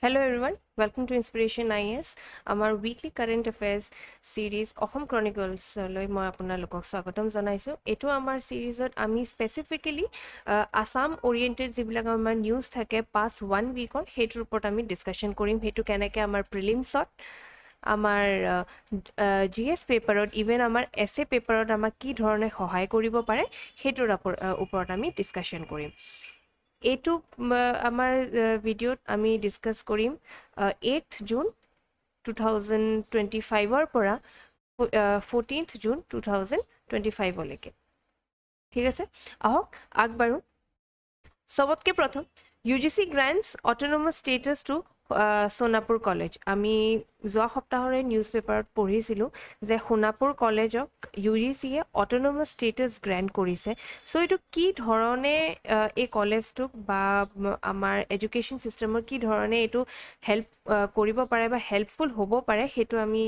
Hello everyone, welcome to Inspiration IS. আমাৰ weekly current affairs series Assam Chronicles লৈ মই আপোনালোকক স্বাগতম জনাইছো। এটো আমাৰ সিৰিজত আমি স্পেসিফিক্যালি আসাম ওৰিয়েন্টেড যিবিলাক আমাৰ নিউজ থাকে past 1 weekৰ হেইটোৰ ওপৰত আমি ডিসকাশন কৰিম। হেইটো কেনেকৈ আমাৰ প্ৰিলিমছত আমাৰ জিএস পেপাৰত ইভেন আমাৰ এসএ পেপাৰত আমাক কি ধৰণে সহায় কৰিব পাৰে হেইটোৰ ওপৰত আমি ডিসকাশন কৰিম। এইটো আমাৰ ভিডিঅ'ত আমি ডিসকাস কৰিম 8th জুন 2025 পৰা 14th জুন 2025 লৈকে। ঠিক আছে, আহক আগবাঢ়ো। সবতকে প্ৰথম UGC grants autonomous status to Sonapur college. আমি যোৱা সপ্তাহৰে নিউজ পেপাৰত পঢ়িছিলোঁ যে সোনাপুৰ কলেজক UGCয়ে অট'নমাছ ষ্টেটাছ গ্ৰেণ্ট কৰিছে। চ' এইটো কি ধৰণে এই কলেজটোক বা আমাৰ এডুকেশ্যন ছিষ্টেমৰ কি ধৰণে এইটো হেল্প কৰিব পাৰে বা হেল্পফুল হ'ব পাৰে সেইটো আমি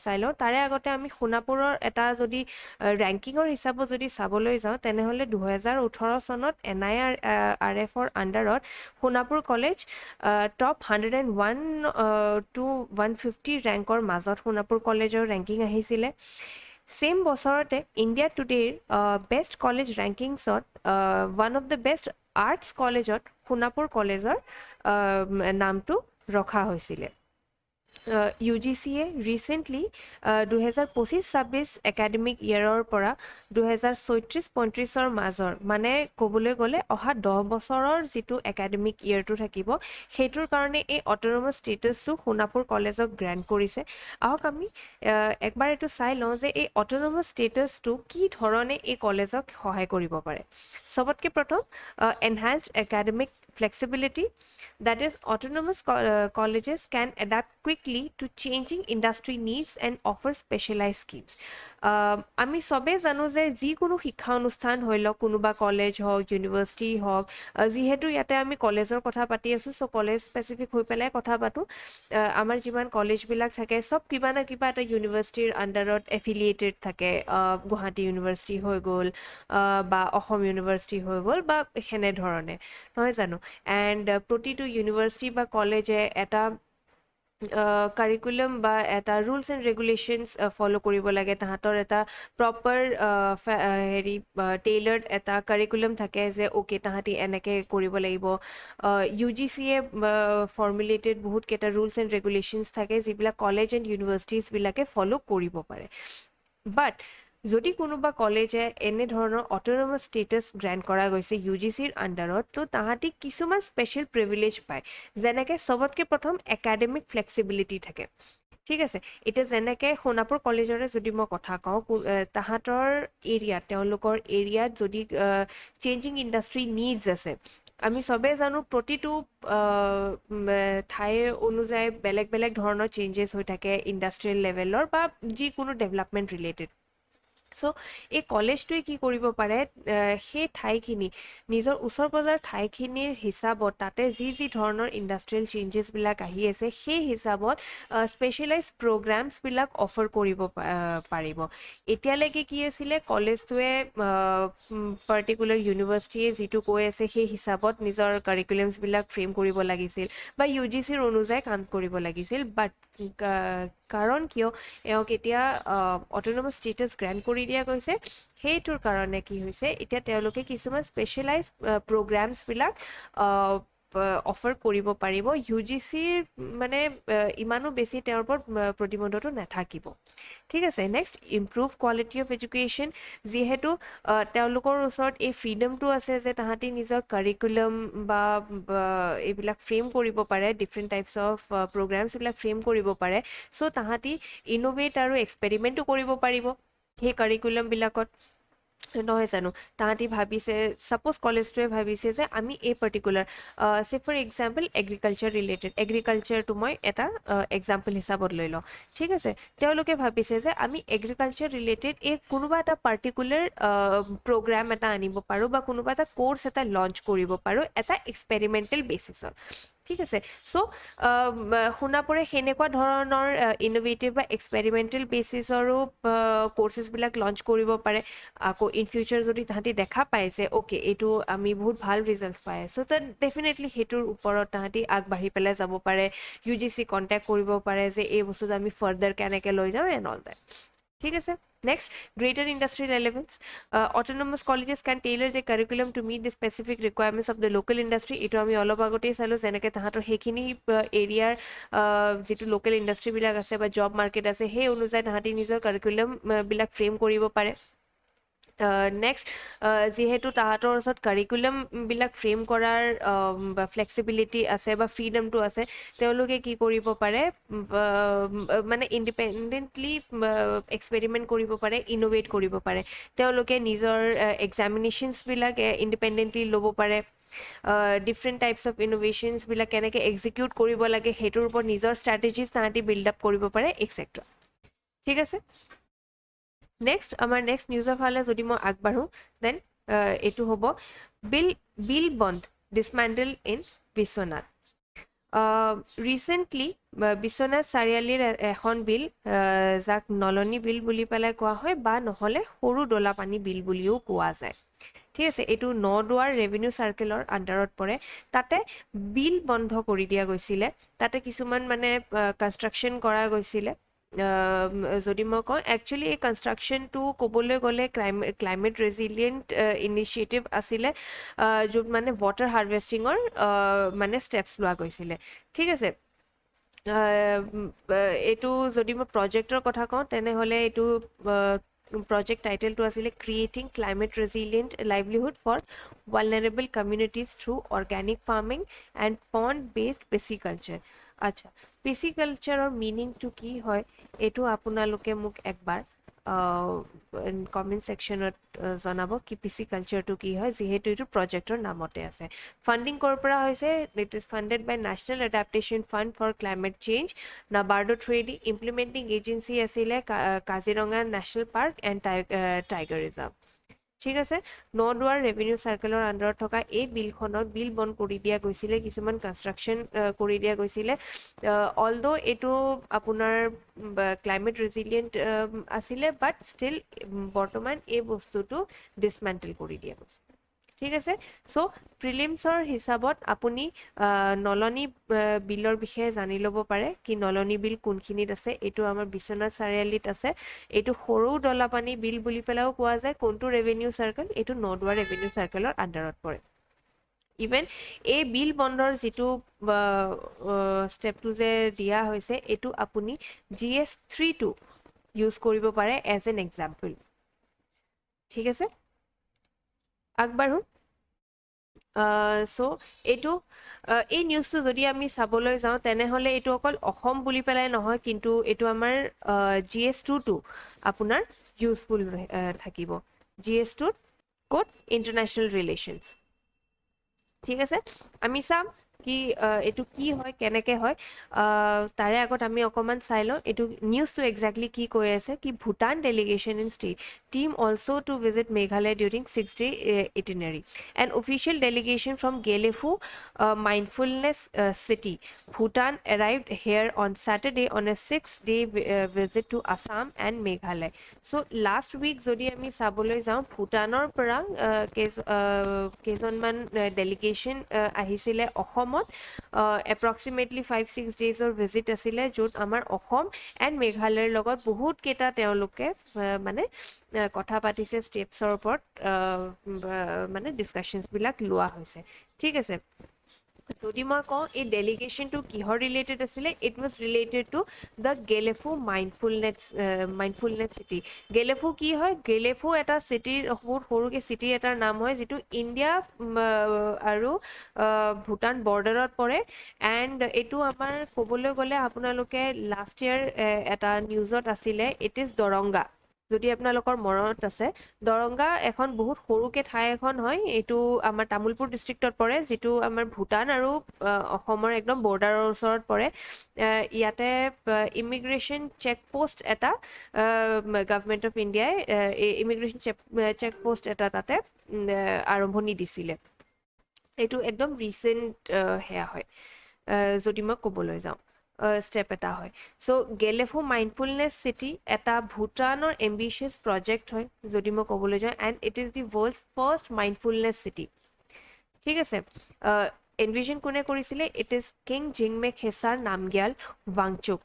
চাই লওঁ। তাৰে আগতে আমি সোনাপুৰৰ এটা যদি ৰেংকিঙৰ হিচাপত যদি চাবলৈ যাওঁ তেনেহ'লে 2018 চনত NIRFৰ আণ্ডাৰত সোনাপুৰ কলেজ টপ 101 to 150 ৰেংকৰ মাজত সোনাপুৰ কলেজৰ ৰেংকিং আহিছিলে। সেম বছৰতে ইণ্ডিয়া টুডেৰ বেষ্ট কলেজ ৰেংকিংছত one of the best arts কলেজত সোনাপুৰ কলেজৰ নামটো ৰখা হৈছিলে। UGCয়ে ৰিচেণ্টলি 2025-26 একাডেমিক ইয়েৰৰ পৰা 2034-35ৰ মাজৰ মানে ক'বলৈ গ'লে অহা 10 বছৰৰ যিটো একাডেমিক ইয়েৰটো থাকিব সেইটোৰ কাৰণে এই অট'নমাছ ষ্টেটাছটো সোনাপুৰ কলেজক গ্ৰেণ্ট কৰিছে। আহক আমি একবাৰ এইটো চাই লওঁ যে এই অট'নমাছ ষ্টেটাছটো কি ধৰণে এই কলেজক সহায় কৰিব পাৰে। সবতকে প্ৰথম enhanced academic flexibility, that is autonomous colleges can adapt quickly to changing industry needs and offer specialized schemes. আমি সবে জানো যে যিকোনো শিক্ষা অনুষ্ঠান হৈ লওক কোনোবা কলেজ হওক ইউনিভাৰ্চিটি হওক যিহেতু ইয়াতে আমি কলেজৰ কথা পাতি আছোঁ চ' কলেজ স্পেচিফিক হৈ পেলাই কথা পাতোঁ। আমাৰ যিমান কলেজবিলাক থাকে চব কিবা না কিবা এটা ইউনিভাৰ্চিটিৰ আণ্ডাৰত এফিলিয়েটেড থাকে। গুৱাহাটী ইউনিভাৰ্চিটি হৈ গ'ল বা অসম ইউনিভাৰ্চিটি হৈ গ'ল বা সেনেধৰণে নহয় জানো। এণ্ড প্ৰতিটো ইউনিভাৰ্চিটি বা কলেজে এটা কাৰিকুলাম বা এটা ৰুলছ এণ্ড ৰেগুলেশ্যনছ ফ'ল' কৰিব লাগে। তাহাঁতৰ এটা প্ৰপাৰ টেইলাৰ্ড এটা কাৰিকুলাম থাকে যে অ'কে তাহাঁতি এনেকৈ কৰিব লাগিব। UGCয়ে ফৰ্মুলেটেড বহুতকেইটা ৰুলছ এণ্ড ৰেগুলেশ্যনছ থাকে যিবিলাক কলেজ এণ্ড ইউনিভাৰ্চিটিছবিলাকে ফ'ল' কৰিব পাৰে। বাট যদি কোনোবা কলেজে এনেধৰণৰ অট'নমাছ ষ্টেটাছ গ্ৰেণ্ট কৰা গৈছে UGCৰ আণ্ডাৰত তো তাহাঁতি কিছুমান স্পেচিয়েল প্ৰিভিলেজ পায়। যেনেকৈ সবতকে প্ৰথম একাডেমিক ফ্লেক্সিবিলিটি থাকে। ঠিক আছে, এতিয়া যেনেকৈ সোনাপুৰ কলেজৰে যদি মই কথা কওঁ তাহাঁতৰ এৰিয়াত তেওঁলোকৰ এৰিয়াত যদি চেঞ্জিং ইণ্ডাষ্ট্ৰি নিডছ আছে। আমি চবেই জানো প্ৰতিটো ঠাই অনুযায়ী বেলেগ বেলেগ ধৰণৰ চেঞ্জেছ হৈ থাকে ইণ্ডাষ্ট্ৰিয়েল লেভেলৰ বা যিকোনো ডেভেলপমেণ্ট ৰিলেটেড। চ' এই কলেজটোৱে কি কৰিব পাৰে সেই ঠাইখিনি নিজৰ ওচৰ পাজৰ ঠাইখিনিৰ হিচাপত তাতে যি ধৰণৰ ইণ্ডাষ্ট্ৰিয়েল চেঞ্জেছবিলাক আহি আছে সেই হিচাপত স্পেচিয়েলাইজ প্ৰগ্ৰামছবিলাক অফাৰ কৰিব পাৰিব। এতিয়ালৈকে কি আছিলে কলেজটোৱে পাৰ্টিকুলাৰ ইউনিভাৰ্চিটিয়ে যিটো কৈ আছে সেই হিচাপত নিজৰ কাৰিকুলামছবিলাক ফ্ৰেম কৰিব লাগিছিল বা UGCৰ অনুযায়ী কাম কৰিব লাগিছিল। বাট কাৰণ কিয় এওঁক এতিয়া অট'নমাছ ষ্টেটাছ গ্ৰেণ্ট কৰি দিয়া গৈছে সেইটোৰ কাৰণে কি হৈছে এতিয়া তেওঁলোকে কিছুমান স্পেচিয়েলাইজ প্ৰগ্ৰামছবিলাক অফাৰ কৰিব পাৰিব। UGCৰ মানে ইমানো বেছি তেওঁৰ ওপৰত প্ৰতিবন্ধটো নাথাকিব। ঠিক আছে, next improve quality of education. যিহেতু তেওঁলোকৰ ওচৰত এই ফ্ৰীডমটো আছে যে তাহাঁতি নিজৰ কাৰিকুলাম বা এইবিলাক ফ্ৰেম কৰিব পাৰে ডিফাৰেণ্ট টাইপছ অফ প্ৰগ্ৰামছবিলাক ফ্ৰেম কৰিব পাৰে। চ' তাহাঁতি ইন'ভেট আৰু এক্সপেৰিমেণ্টো কৰিব পাৰিব সেই কাৰিকুলামবিলাকত নহয় জানো। তাহাঁতি ভাবিছে ছাপ'জ কলেজটোৱে ভাবিছে যে আমি এই পাৰ্টিকুলাৰ চে ফৰ এক্সাম্পল এগ্ৰিকালচাৰ ৰিলেটেড এগ্ৰিকালচাৰটো মই এটা এক্সাম্পল হিচাপত লৈ লওঁ। ঠিক আছে, তেওঁলোকে ভাবিছে যে আমি এগ্ৰিকালচাৰ ৰিলেটেড এই কোনোবা এটা পাৰ্টিকুলাৰ প্ৰগ্ৰাম এটা আনিব পাৰোঁ বা কোনোবা এটা ক'ৰ্চ এটা লঞ্চ কৰিব পাৰোঁ এটা এক্সপেৰিমেণ্টেল বেচিছত। ঠিক আছে চ' শুনা পৰে সেনেকুৱা ধৰণৰ ইন'ভেটিভ বা এক্সপেৰিমেণ্টেল বেচিছৰো কৰ্চেছবিলাক লঞ্চ কৰিব পাৰে আকৌ ইন ফিউচাৰ যদি তাহাঁতি দেখা পায় যে অ'কে এইটো আমি বহুত ভাল ৰিজাল্টছ পাই আছোঁ ত' ডেফিনেটলি সেইটোৰ ওপৰত তাহাঁতি আগবাঢ়ি পেলাই যাব পাৰে UGC কণ্টেক্ট কৰিব পাৰে যে এই বস্তুটো আমি ফাৰ্ডাৰ কেনেকৈ লৈ যাওঁ এণ্ড অল দেট ঠিক আছে Next, greater industry relevance. Autonomous colleges can tailor their curriculum to meet the specific requirements of the local industry. এইটো আমি অলপ আগতেই চালোঁ যেনেকৈ তাহাঁতৰ সেইখিনি এৰিয়াৰ যিটো লোকেল ইণ্ডাষ্ট্ৰীবিলাক আছে বা জব মাৰ্কেট আছে সেই অনুযায়ী তাহাঁতি নিজৰ কাৰিকুলাম বিলাক ফ্ৰেম কৰিব পাৰে নেক্সট যিহেতু তাহাঁতৰ ওচৰত কাৰিকুলামবিলাক ফ্ৰেম কৰাৰ ফ্লেক্সিবিলিটি আছে বা ফ্ৰীডমটো আছে তেওঁলোকে কি কৰিব পাৰে মানে ইণ্ডিপেণ্ডেণ্টলি এক্সপেৰিমেণ্ট কৰিব পাৰে ইন'ভেট কৰিব পাৰে তেওঁলোকে নিজৰ এক্সামিনেশ্যনছবিলাক ইণ্ডিপেণ্ডেণ্টলি ল'ব পাৰে ডিফাৰেণ্ট টাইপছ অফ ইন'ভেশ্যনছবিলাক কেনেকৈ এক্সিকিউট কৰিব লাগে সেইটোৰ ওপৰত নিজৰ ষ্ট্ৰেটেজিজ তাহাঁতি বিল্ড আপ কৰিব পাৰে এক্সেট্ৰা ঠিক আছে নেক্সট আমাৰ নেক্সট নিউজৰ ফালে যদি মই আগবাঢ়োঁ দেন এইটো হ'ব বিল বন্ধ ডিছমেণ্টেল ইন বিশ্বনাথ ৰিচেণ্টলি বিশ্বনাথ চাৰিআলিৰ এখন বিল যাক নলনী বিল বুলি পেলাই কোৱা হয় বা নহ'লে সৰু দলাপানী বিল বুলিও কোৱা যায় ঠিক আছে এইটো নদুৱাৰ ৰেভিনিউ চাৰ্কেলৰ আণ্ডাৰত পৰে তাতে বিল বন্ধ কৰি দিয়া গৈছিলে তাতে কিছুমান মানে কনষ্ট্ৰাকশ্যন কৰা গৈছিলে যদি মই কওঁ একচুৱেলি এই কনষ্ট্ৰাকশ্যনটো ক'বলৈ গ'লে ক্লাইমেট ৰেজিলিয়েণ্ট ইনিচিয়েটিভ আছিলে য'ত মানে ৱাটাৰ হাৰ্ভেষ্টিঙৰ মানে ষ্টেপছ লোৱা গৈছিলে ঠিক আছে এইটো যদি মই প্ৰজেক্টৰ কথা কওঁ তেনেহ'লে এইটো project title to asile creating climate resilient livelihood for vulnerable communities through organic farming and pond based pisciculture acha pisciculture or meaning to ki hoy etu apunaloke muk ekbar comment ছেকশ্যনত জনাব কি পিচিকালচাৰটো কি হয় যিহেতু এইটো প্ৰজেক্টৰ নামতে আছে ফাণ্ডিং ক'ৰ পৰা হৈছে it is funded by national adaptation fund for climate change নাবাৰ্ডো থ্ৰুৱেদি ইমপ্লিমেণ্টিং এজেঞ্চি আছিলে Kaziranga national park and tiger reserve ঠিক আছে নদুৱাৰ ৰেভিনিউ চাৰ্কেলৰ আণ্ডাৰত থকা এই বিলখনত বিল বন্ধ কৰি দিয়া গৈছিলে কিছুমান কনষ্ট্ৰাকশ্যন কৰি দিয়া গৈছিলে অলদ' এইটো আপোনাৰ ক্লাইমেট ৰেজিলিয়েণ্ট আছিলে বাট ষ্টিল বৰ্তমান এই বস্তুটো ডিছমেণ্টেল কৰি দিয়া গৈছে ঠিক আছে চ' প্ৰিলিমছৰ হিচাপত আপুনি নলনী বিলৰ বিষয়ে জানি ল'ব পাৰে কি নলনী বিল কোনখিনিত আছে এইটো আমাৰ বিশ্বনাথ চাৰিআলিত আছে এইটো সৰু দলাপানী বিল বুলি পেলাইও কোৱা যায় কোনটো ৰেভিনিউ চাৰ্কেল এইটো নদুৱাৰ ৰেভিনিউ চাৰ্কেলৰ আণ্ডাৰত পৰে ইভেন এই বিল বণ্ডৰ যিটো ষ্টেপটো যে দিয়া হৈছে এইটো আপুনি GS3টো ইউজ কৰিব পাৰে এজ এন এক্সাম্পল ঠিক আছে আগবাঢ়ো চ' এইটো এই নিউজটো যদি আমি চাবলৈ যাওঁ তেনেহ'লে এইটো অকল অসম বুলি পেলাই নহয় কিন্তু এইটো আমাৰ GS2টো আপোনাৰ ইউজফুল থাকিব GS2ত ক'ত ইণ্টাৰনেশ্যনেল ৰিলেশ্যনছ ঠিক আছে আমি চাম কি এইটো কি হয় কেনেকৈ হয় তাৰে আগত আমি অকণমান চাই লওঁ এইটো নিউজটো একজেক্টলি কি কৈ আছে কি Bhutan delegation in state team also' to visit Meghalaya during 6-day itinerary an official delegation from Gelefu mindfulness city Bhutan arrived here on Saturday on a 6-day visit to Assam and Meghalaya so last week যদি আমি চাবলৈ যাওঁ ভূটানৰ পৰা কেইজনমান delegation আহিছিলে অসমত approximately 5-6 ডেইজৰ visit আছিলে য'ত আমাৰ অসম এণ্ড মেঘালয়ৰ লগত বহুত কেইটা তেওঁলোকে মানে কথা পাতিছে ষ্টেপছৰ ওপৰত মানে ডিছকাশ্যনছবিলাক লোৱা হৈছে ঠিক আছে যদি মই কওঁ এই ডেলিগেশ্যনটো কিহৰ ৰিলেটেড আছিলে it was related to the Gelephu mindfulness city Gelephu কি হয় গেলেফু এটা চিটিৰ বহুত সৰুকৈ চিটি এটাৰ নাম হয় যিটো ইণ্ডিয়া আৰু ভূটান বৰ্ডাৰত পৰে এণ্ড এইটো আমাৰ ক'বলৈ গ'লে আপোনালোকে লাষ্ট ইয়াৰ এটা নিউজত আছিলে ইট ইজ দৰংগা যদি আপোনালোকৰ মনত আছে দৰংগা এখন বহুত সৰুকৈ ঠাই এখন হয় এইটো আমাৰ তামোলপুৰ ডিষ্ট্ৰিক্টত পৰে যিটো আমাৰ ভূটান আৰু অসমৰ একদম বৰ্ডাৰৰ ওচৰত পৰে ইয়াতে ইমিগ্ৰেশ্যন চেকপোষ্ট এটা গভৰ্ণমেণ্ট অফ ইণ্ডিয়াই ইমিগ্ৰেশ্যন চেকপোষ্ট এটা তাতে আৰম্ভণি দিছিলে এইটো একদম ৰিচেণ্ট সেয়া হয় যদি মই ক'বলৈ যাওঁ ষ্টেপ এটা হয় চ' গেলেফু মাইণ্ডফুলনেছ চিটি এটা ভূটানৰ এম্বিচিয়াছ প্ৰজেক্ট হয় যদি মই ক'বলৈ যাওঁ and it is the world's first mindfulness city ঠিক আছে এনভিজন কোনে কৰিছিলে it is king Jigme Khesar Namgyel Wangchuck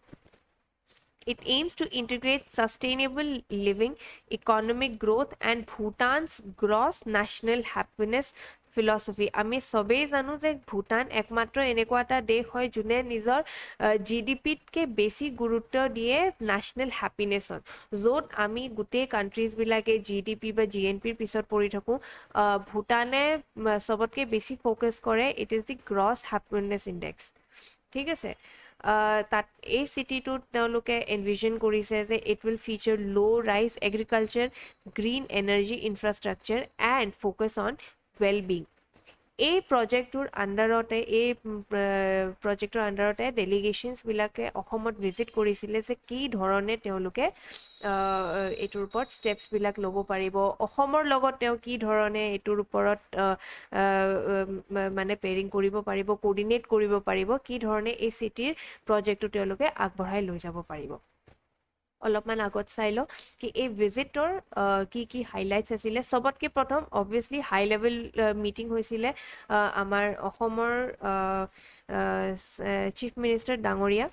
It aims to integrate sustainable living, economic growth, and Bhutan's gross national happiness philosophy. আমি চবেই জানো যে ভূটান একমাত্ৰ এনেকুৱা এটা দেশ হয় যোনে নিজৰ GDPতকৈ বেছি গুৰুত্ব দিয়ে নেশ্যনেল হেপিনেছত য'ত আমি গোটেই কাণ্ট্ৰিজবিলাকে GDP বা GNPৰ পিছত পৰি থাকোঁ ভূটানে চবতকৈ বেছি ফ'কাছ কৰে it is the gross happiness index ঠিক আছে তাত এই চিটিটোত তেওঁলোকে এনভিজন কৰিছে যে ইট উইল ফিচাৰ ল' ৰাইজ agriculture green energy infrastructure and focus on well being এই প্ৰজেক্টটোৰ আণ্ডাৰতে ডেলিগেশ্যনছবিলাকে অসমত ভিজিট কৰিছিলে যে কি ধৰণে তেওঁলোকে এইটোৰ ওপৰত ষ্টেপছবিলাক ল'ব পাৰিব অসমৰ লগত তেওঁ কি ধৰণে এইটোৰ ওপৰত মানে পেৰিং কৰিব পাৰিব কোৰ্ডিনেট কৰিব পাৰিব কি ধৰণে এই চিটিৰ প্ৰজেক্টটো তেওঁলোকে আগবঢ়াই লৈ যাব পাৰিব অলপমান আগত চাই লওঁ কি এই ভিজিটৰ কি হাইলাইটছ আছিলে চবতকৈ প্ৰথম অবভিয়াছলি হাই লেভেল মিটিং হৈছিলে আমাৰ অসমৰ চিফ মিনিষ্টাৰ ডাঙৰীয়া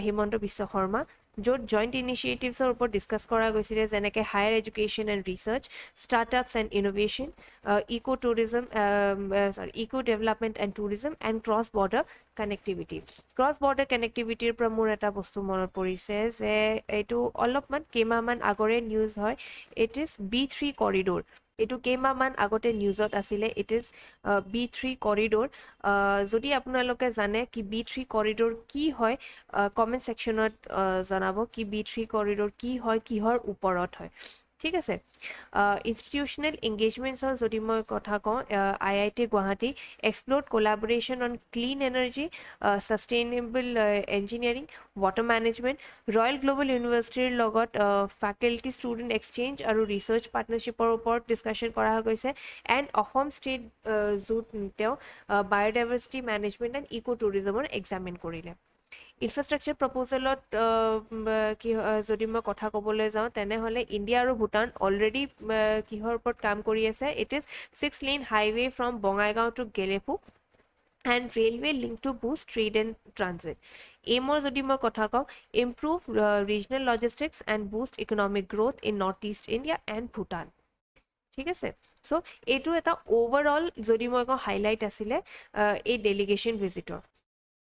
হিমন্ত বিশ্ব শৰ্মা য'ত জইণ্ট ইনিচিয়েটিভছৰ ওপৰত ডিছকাছ কৰা গৈছিলে যেনেকৈ higher education and research startups and innovation eco' development and tourism and cross border connectivity cross border কানেক্টিভিটিৰ পৰা মোৰ এটা বস্তু মনত পৰিছে যে এইটো অলপমান কেইমাহমান আগৰে নিউজ হয় ইট ইজ B3 কৰিডৰ এইটো কেইমাহমান আগতে নিউজত আছিলে ইট ইজ B3 কৰিডৰ যদি আপোনালোকে জানে কি B3 কৰিডৰ কি হয় কমেণ্ট ছেকশ্যনত জনাব কি B3 কৰিডৰ কি হয় কিহৰ ওপৰত হয় ঠিক আছে ইনষ্টিটিউচনেল এংগেজমেণ্টছৰ যদি মই কথা কওঁ IIT Guwahati explored collaboration on clean energy sustainable engineering water management Royal Global ইউনিভাৰ্চিটিৰ লগত ফেকাল্টি ষ্টুডেণ্ট এক্সচেঞ্জ আৰু ৰিচাৰ্চ পাৰ্টনাৰশ্বিপৰ ওপৰত ডিছকাশ্যন কৰা গৈছে এণ্ড অসম ষ্টেট য'ত তেওঁ বায়'ডাইভাৰ্চিটি মেনেজমেণ্ট এণ্ড ইক' টুৰিজমৰ এক্সামিন কৰিলে ইনফ্ৰাষ্ট্ৰাকচাৰ প্ৰপ'জেলত কি যদি মই কথা ক'বলৈ যাওঁ তেনেহ'লে ইণ্ডিয়া আৰু ভূটান অলৰেডি কিহৰ ওপৰত কাম কৰি আছে it is 6 lane highway from Bongaigaon to Gelephu and railway link to boost trade and transit এইমৰ যদি মই কথা কওঁ improve regional logistics and boost economic growth in North East India and Bhutan ঠিক আছে চ' এইটো এটা অ'ভাৰঅল যদি মই কওঁ হাইলাইট আছিলে এই ডেলিগেশ্যন ভিজিটৰ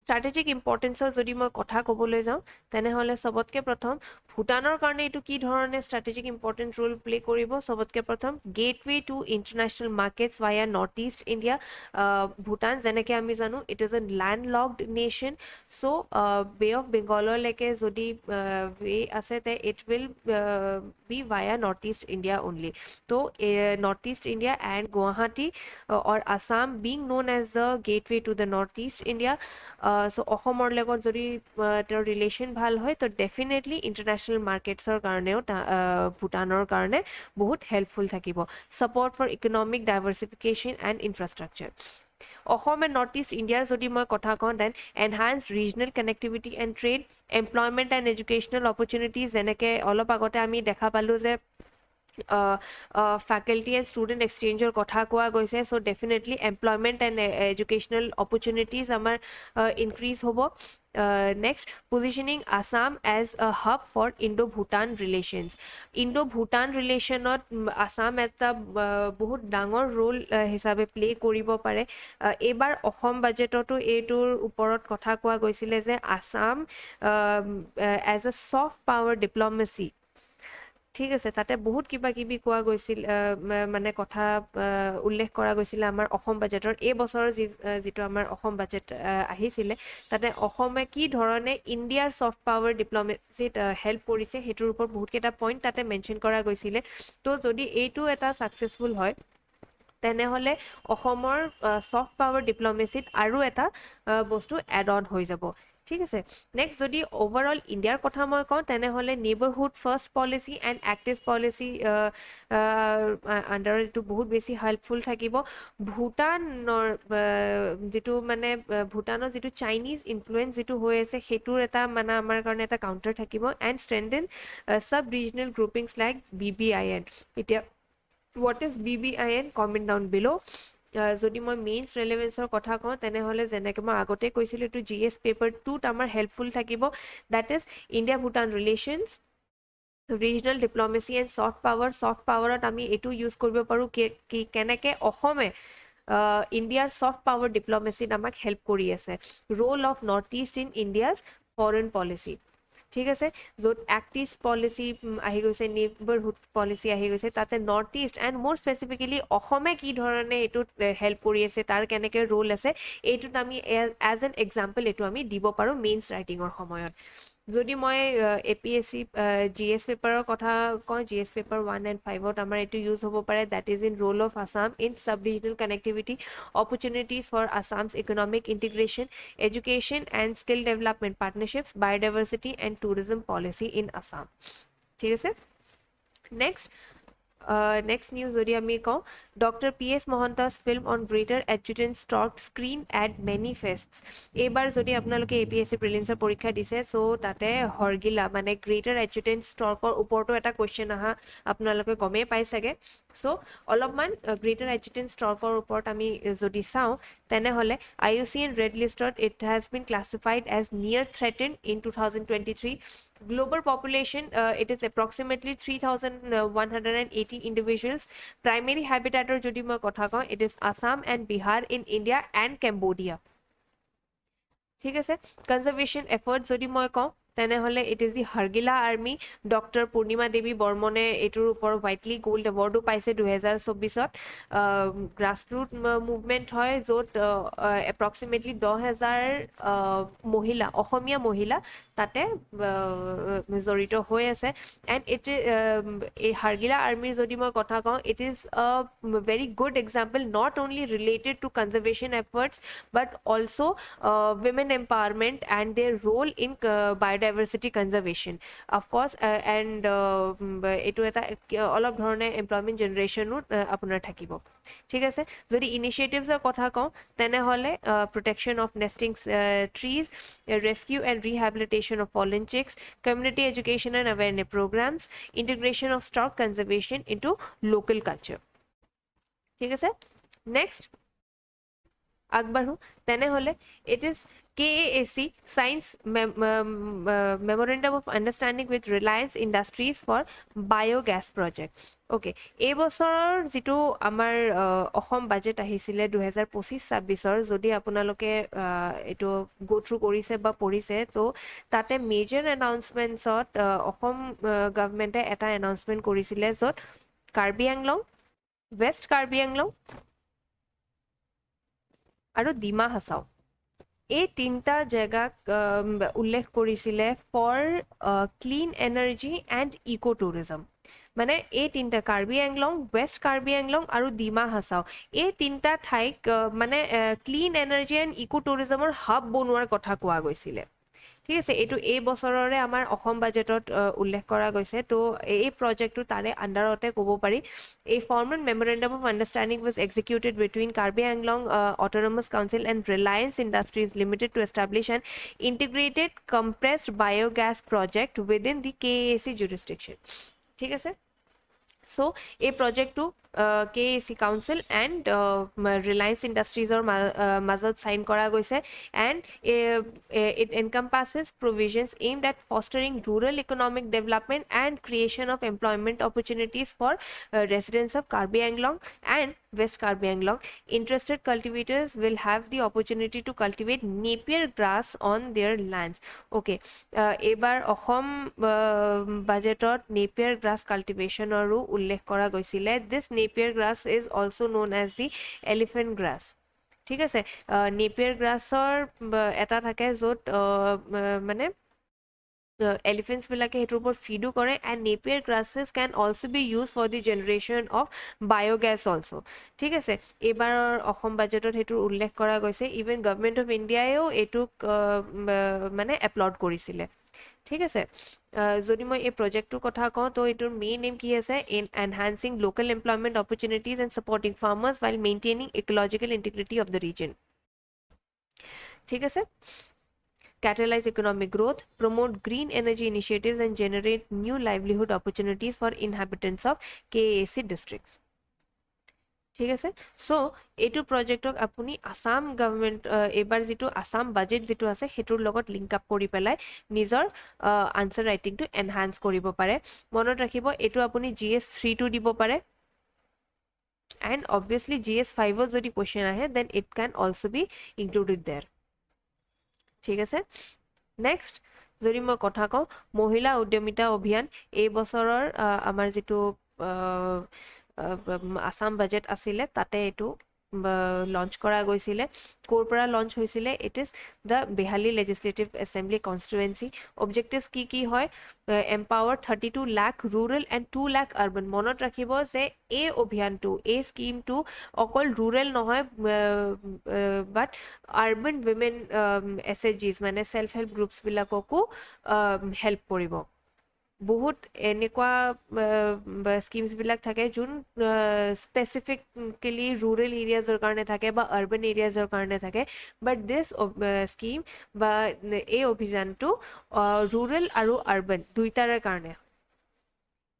ষ্ট্ৰেটেজিক ইম্পৰ্টেঞ্চৰ যদি মই কথা ক'বলৈ যাওঁ তেনেহ'লে চবতকৈ প্ৰথম ভূটানৰ কাৰণে এইটো কি ধৰণে ষ্ট্ৰেটেজিক ইম্পৰ্টেণ্ট ৰোল প্লে কৰিব চবতকৈ প্ৰথম gateway to international markets via North East India Bhutan যেনেকৈ আমি জানো it is a land locked nation so' Bay of বেংগললৈকে যদি ৱে আছে তে it will be via North East India only তো North East India and Guwahati or Assam being known as the gateway to the North East India so' অসমৰ লগত যদি তেওঁৰ relation ভাল হয় তো ডেফিনেটলি ইণ্টাৰনেশ্যনেল মাৰ্কেটছৰ কাৰণেও ভূটানৰ কাৰণে বহুত হেল্পফুল থাকিব support for economic diversification and infrastructure Assam and North East ইণ্ডিয়াৰ যদি মই কথা কওঁ then enhanced regional connectivity and trade employment and educational opportunities যেনেকৈ অলপ আগতে আমি দেখা পালোঁ যে ফেকাল্টি এণ্ড ষ্টুডেণ্ট এক্সচেঞ্জৰ কথা কোৱা গৈছে so' definitely employment and educational opportunities আমাৰ ইনক্ৰিজ হ'ব next positioning Assam as a hub for Indo Bhutan relations Indo Bhutan ৰিলেশ্যনত আছাম এটা বহুত ডাঙৰ ৰোল হিচাপে প্লে কৰিব পাৰে এইবাৰ অসম বাজেটতো এইটোৰ ওপৰত কথা কোৱা গৈছিলে যে Assam as a soft power diplomacy ঠিক আছে তাতে বহুত কিবা কিবি কোৱা গৈছিল মানে কথা উল্লেখ কৰা গৈছিলে আমাৰ অসম বাজেটৰ এই বছৰৰ যিটো আমাৰ অসম বাজেট আহিছিলে তাতে অসমে কি ধৰণে ইণ্ডিয়াৰ ছফ্ট পাৱাৰ ডিপ্ল'মেচিত হেল্প কৰিছে সেইটোৰ ওপৰত বহুতকেইটা পইণ্ট তাতে মেনশ্যন কৰা গৈছিলে তো যদি এইটো এটা ছাকচেছফুল হয় তেনেহ'লে অসমৰ ছফ্ট পাৱাৰ ডিপ্ল'মেচিত আৰু এটা বস্তু এড অন হৈ যাব ঠিক আছে নেক্সট যদি ওভাৰঅল ইণ্ডিয়াৰ কথা মই কওঁ তেনেহ'লে neighbourhood first policy and act east policy আণ্ডাৰত এইটো বহুত বেছি হেল্পফুল থাকিব ভূটানৰ যিটো মানে ভূটানৰ যিটো চাইনিজ ইনফ্লুৱেঞ্চ যিটো হৈ আছে সেইটোৰ এটা মানে আমাৰ কাৰণে এটা কাউণ্টাৰ থাকিব এণ্ড ষ্ট্ৰেংথেন চাব ৰিজনেল গ্ৰুপিংছ লাইক BBIN এতিয়া what is BBIN comment down below যদি মই মেইনছ ৰেলেভেঞ্চৰ কথা কওঁ তেনেহ'লে যেনেকৈ মই আগতে কৈছিলোঁ এইটো GS পেপাৰ 2ত আমাৰ হেল্পফুল থাকিব that is India Bhutan relations regional diplomacy and soft পাৱাৰত আমি এইটো ইউজ কৰিব পাৰোঁ কেনেকৈ অসমে ইণ্ডিয়াৰ ছফ্ট পাৱাৰ ডিপ্ল'মেচিত আমাক হেল্প কৰি আছে roll of north east in India's foreign policy ঠিক আছে য'ত এক্ট ইষ্ট পলিচি আহি গৈছে নেইবাৰহুড পলিচি আহি গৈছে তাতে নৰ্থ ইষ্ট এণ্ড মোৰ স্পেচিফিকেলি অসমে কি ধৰণে এইটোত হেল্প কৰি আছে তাৰ কেনেকৈ ৰোল আছে এইটোত আমি এজ এন এক্সাম্পল এইটো আমি দিব পাৰোঁ মেইনছ ৰাইটিঙৰ সময়ত যদি মই APSC GS পেপাৰৰ কথা কওঁ GS পেপাৰ 1 and 5ত আমাৰ এইটো ইউজ হ'ব পাৰে that is in role of Assam in sub regional connectivity opportunities for Assam's economic integration education and skill development partnerships biodiversity and tourism policy in Assam ঠিক আছে নেক্সট নিউজ যদি আমি কওঁ doctor PS Mahanta's film on greater adjutant stork screen at many fests এইবাৰ যদি আপোনালোকে APSC প্ৰিলিমছৰ পৰীক্ষা দিছে চ' তাতে হৰগিলা মানে গ্ৰেটাৰ এডজুটেণ্ট ষ্টকৰ ওপৰতো এটা কুৱেশ্যন অহা আপোনালোকে গমেই পাই চাগে চ' অলপমান গ্ৰেটাৰ এডজুটেণ্ট ষ্টকৰ ওপৰত আমি যদি চাওঁ তেনেহ'লে IUCN ৰেড লিষ্টত it has been classified as near threatened in 2023 global population it is approximately 3180 individuals primary habitat jodi moi kotha kau it is Assam and Bihar in India and Cambodia ঠিক আছে conservation effort যদি মই কওঁ তেনেহ'লে it is the Hargila army doctor Purnima Devi বৰ্মনে এইটোৰ ওপৰত হোৱাইটলি gold এৱাৰ্ডো পাইছে 2024ত গ্ৰাছৰুট মুভমেণ্ট হয় য'ত এপ্ৰক্সিমেটলি 10,000 মহিলা অসমীয়া মহিলা তাতে জড়িত হৈ আছে এণ্ড এই হাৰ্গিলা আৰ্মিৰ যদি মই কথা কওঁ it is a very good example not only related to conservation efforts but also' women empowerment and their role in biodiversity conservation of course and এইটো এটা অলপ ধৰণে এমপ্লয়মেণ্ট জেনেৰেশ্যনো আপোনাৰ থাকিব ঠিক আছে যদি ইনিচিয়েটিভছৰ কথা কওঁ তেনেহ'লে protection of nesting trees rescue and rehabilitation of fallen chicks community education and awareness programs integration of stock conservation into local culture ঠিক আছে নেক্সট আগবাঢ়ো তেনেহ'লে it is KAAC signs memorandum of understanding with Reliance industries for biogas project okay এই বছৰৰ যিটো আমাৰ Assam budget আহিছিলে 2025-26 যদি আপোনালোকে এইটো গ' থ্ৰু কৰিছে বা পঢ়িছে ত' তাতে মেজৰ এনাউন্সমেণ্টছত অসম গভৰ্ণমেণ্টে এটা এনাউন্সমেণ্ট কৰিছিলে য'ত কাৰ্বি আংলং ৱেষ্ট কাৰ্বি আংলং আৰু ডিমা হাছাও এই তিনিটা জেগাক উল্লেখ কৰিছিলে for clean energy and eco' tourism মানে এই তিনিটা কাৰ্বি আংলং ৱেষ্ট কাৰ্বি আংলং আৰু ডিমা হাছাও এই তিনিটা ঠাইক মানে ক্লিন এনাৰ্জি এণ্ড ইক' টুৰিজমৰ হাব বনোৱাৰ কথা কোৱা গৈছিলে ঠিক আছে এইটো এই বছৰৰে আমাৰ অসম বাজেটত উল্লেখ কৰা গৈছে তো এই প্ৰজেক্টটো তাৰে আণ্ডাৰতে ক'ব পাৰি A formal memorandum of understanding was executed between Karbi Anglong Autonomous Council and Reliance Industries Limited to establish an integrated compressed biogas project within the KAC jurisdiction. ঠিক আছে so এই প্ৰজেক্টটো KAC Council and Reliance Industries মাজত sign কৰা গৈছে and it encompasses provisions aimed at fostering rural economic development and creation of employment opportunities for residents of Karbi Anglong and West Karbi Anglong. Interested cultivators will have the opportunity to cultivate Napier grass on their lands. Okay, এবাৰ অসম বাজেটত Napier grass cultivation আৰু উল্লেখ কৰা গৈছিলে this Napier grass is also known as the elephant grass ঠিক আছে Napier গ্ৰাছৰ এটা থাকে য'ত মানে এলিফেণ্টছ বিলাকে সেইটোৰ ওপৰত ফিডো কৰে and napier grasses can also' be use for the generation of biogas also' ঠিক আছে এইবাৰৰ অসম বাজেটত সেইটোৰ উল্লেখ কৰা গৈছে ইভেন গভৰ্ণমেণ্ট অফ ইণ্ডিয়াইও এইটোক মানে এপ্লড কৰিছিলে ঠিক আছে যদি মই এই প্ৰজেক্টটোৰ কথা কওঁ তো এইটোৰ মেইন এম কি আছে in enhancing local employment opportunities and supporting farmers while maintaining ecological integrity of the region ঠিক আছে catalyze economic growth, promote green energy initiatives, and generate new livelihood opportunities for inhabitants of KAC districts. ঠিক আছে চ' এইটো প্ৰজেক্টক আপুনি Assam government এইবাৰ যিটো Assam budget যিটো আছে সেইটোৰ লগত লিংক আপ কৰি পেলাই নিজৰ আনচাৰ ৰাইটিংটো এনহান্স কৰিব পাৰে মনত ৰাখিব এইটো আপুনি GS3টো দিব পাৰে এণ্ড অবভিয়াছলি GS5ত যদি কুৱেশ্যন আহে then it can also' be included there ঠিক আছে নেক্সট যদি মই কথা কওঁ মহিলা উদ্যমিতা অভিযান এই বছৰৰ আমাৰ যিটো আসাম বাজেট আছিলে তাতে এইটো লঞ্চ কৰা গৈছিলে ক'ৰ পৰা লঞ্চ হৈছিলে it is the Behali legislative assembly constituency objectives কি হয় empower 32 lakh rural and 2 lakh urban মনত ৰাখিব যে এই অভিযানটো এই স্কিমটো অকল ৰুৰেল নহয় বাট আৰ্বান উইমেন SHGs মানে ছেল্ফ হেল্প গ্ৰুপছবিলাককো হেল্প কৰিব বহুত এনেকুৱা স্কিমছবিলাক থাকে যোন স্পেচিফিকেলি ৰুৰেল এৰিয়াজৰ কাৰণে থাকে বা আৰ্বান এৰিয়াজৰ কাৰণে থাকে বাট দিছ স্কিম বা এই অভিযানটো ৰুৰেল আৰু আৰ্বান দুইটাৰে কাৰণে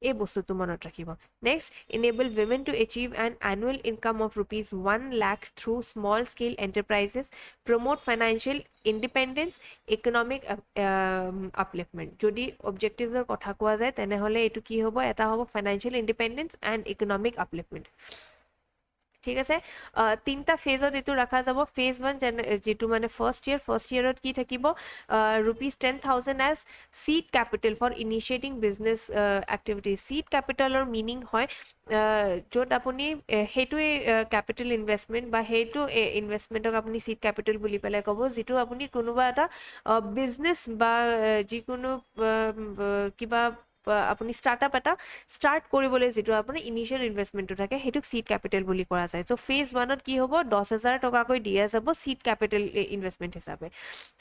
এই বস্তুটো মনত ৰাখিব next enable women to achieve an annual income of ₹1 lakh through small scale enterprises promote financial independence economic upliftment যদি অবজেক্টিভৰ কথা কোৱা যায় তেনেহ'লে এইটো কি হ'ব এটা হ'ব ফাইনেন্সিয়েল ইণ্ডিপেণ্ডেন্স এণ্ড ইকনমিক আপলিফমেণ্ট ঠিক আছে তিনিটা ফেজত এইটো ৰখা যাব ফেজ 1 যিটো মানে ফাৰ্ষ্ট ইয়েৰত কি থাকিব ₹10,000 as seed capital for initiating business activities seed কেপিটেলৰ মিনিং হয় য'ত আপুনি সেইটোৱে কেপিটেল ইনভেষ্টমেণ্ট বা সেইটো ইনভেষ্টমেণ্টক আপুনি চিড কেপিটেল বুলি পেলাই ক'ব যিটো আপুনি কোনোবা এটা বিজনেছ বা যিকোনো কিবা আপুনি ষ্টাৰ্টআপ এটা ষ্টাৰ্ট কৰিবলৈ যিটো আপুনি ইনিচিয়েল ইনভেষ্টমেণ্টটো থাকে সেইটোক চিড কেপিটেল বুলি কৰা যায় চ' ফেজ 1ত কি হ'ব 10,000 টকাকৈ দিয়া যাব চিড কেপিটেল ইনভেষ্টমেণ্ট হিচাপে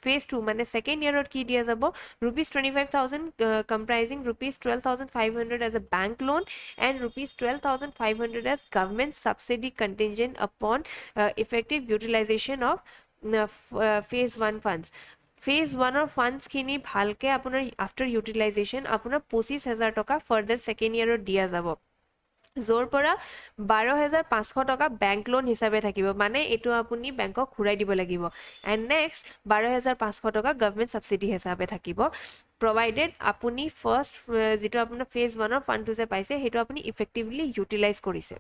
ফেজ 2 মানে ছেকেণ্ড ইয়েৰত কি দিয়া যাব ₹25,000 comprising ₹12,500 as a bank loan and ₹12,500 as government subsidy contingent upon effective utilization of phase 1 funds phase 1ৰ ফাণ্ডছখিনি ভালকৈ আপোনাৰ আফটাৰ ইউটিলাইজেশ্যন আপোনাৰ 25,000 টকা ফাৰ্ডাৰ ছেকেণ্ড ইয়েৰত দিয়া যাব য'ৰ পৰা 12,500 টকা বেংক লোন হিচাপে থাকিব মানে এইটো আপুনি বেংকক ঘূৰাই দিব লাগিব এণ্ড নেক্সট 12,500 টকা গভৰ্ণমেণ্ট ছাবচিডি হিচাপে থাকিব প্ৰভাইডেড আপুনি ফাৰ্ষ্ট যিটো আপোনাৰ ফেজ 1ৰ ফাণ্ডটো যে পাইছে সেইটো আপুনি ইফেক্টিভলি ইউটিলাইজ কৰিছে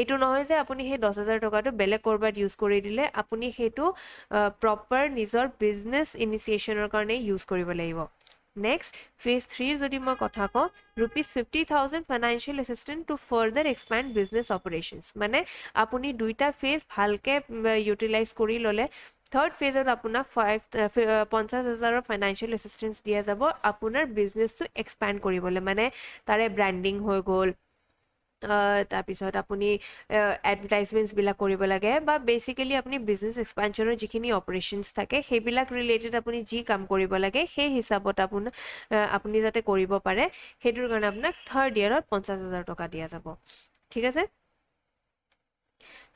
এইটো নহয় যে আপুনি সেই 10,000 টকাটো বেলেগ ক'ৰবাত ইউজ কৰি দিলে আপুনি সেইটো প্ৰপাৰ নিজৰ বিজনেছ ইনিচিয়েশ্যনৰ কাৰণে ইউজ কৰিব লাগিব নেক্সট ফেজ 3 যদি মই কথা কওঁ ₹50,000 financial assistant to further expand business operations মানে আপুনি দুইটা ফেজ ভালকৈ ইউটিলাইজ কৰি ল'লে থাৰ্ড ফেজত আপোনাক 50,000 ফাইনেন্সিয়েল এছিষ্টেঞ্চ দিয়া যাব আপোনাৰ বিজনেছটো এক্সপেণ্ড কৰিবলৈ মানে তাৰে ব্ৰেণ্ডিং হৈ গ'ল তাৰপিছত আপুনি এডভাৰটাইজমেণ্টছবিলাক কৰিব লাগে বা বেচিকেলি আপুনি বিজনেছ এক্সপেনশ্যনৰ যিখিনি অপাৰেশ্যনছ থাকে সেইবিলাক ৰিলেটেড আপুনি যি কাম কৰিব লাগে সেই হিচাপত আপুনি যাতে কৰিব পাৰে সেইটোৰ কাৰণে আপোনাক থাৰ্ড ইয়েৰত 50,000 টকা দিয়া যাব ঠিক আছে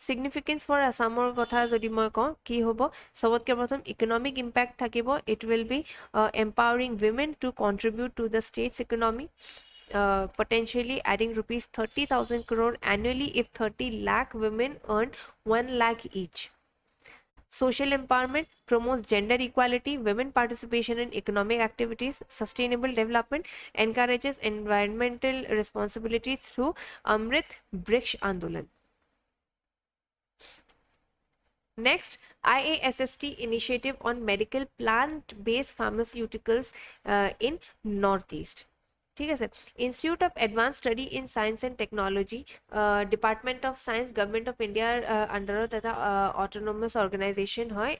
চিগনিফিকেঞ্চ ফৰ আছামৰ কথা যদি মই কওঁ কি হ'ব চবতকৈ প্ৰথম ইকনমিক ইম্পেক্ট থাকিব it will B empowering women two contribute to the states economy potentially adding ₹30,000 crore annually if 30 lakh women earn 1 lakh each. Social empowerment promotes gender equality, women participation in economic activities, sustainable development, encourages environmental responsibility through Amrit Briksh Andolan. Next, IASST initiative on medical plant-based pharmaceuticals in Northeast. ঠিক আছে institute of advance study in science and technology department of science government of ইণ্ডিয়াৰ আণ্ডাৰত এটা autonomous organisation হয়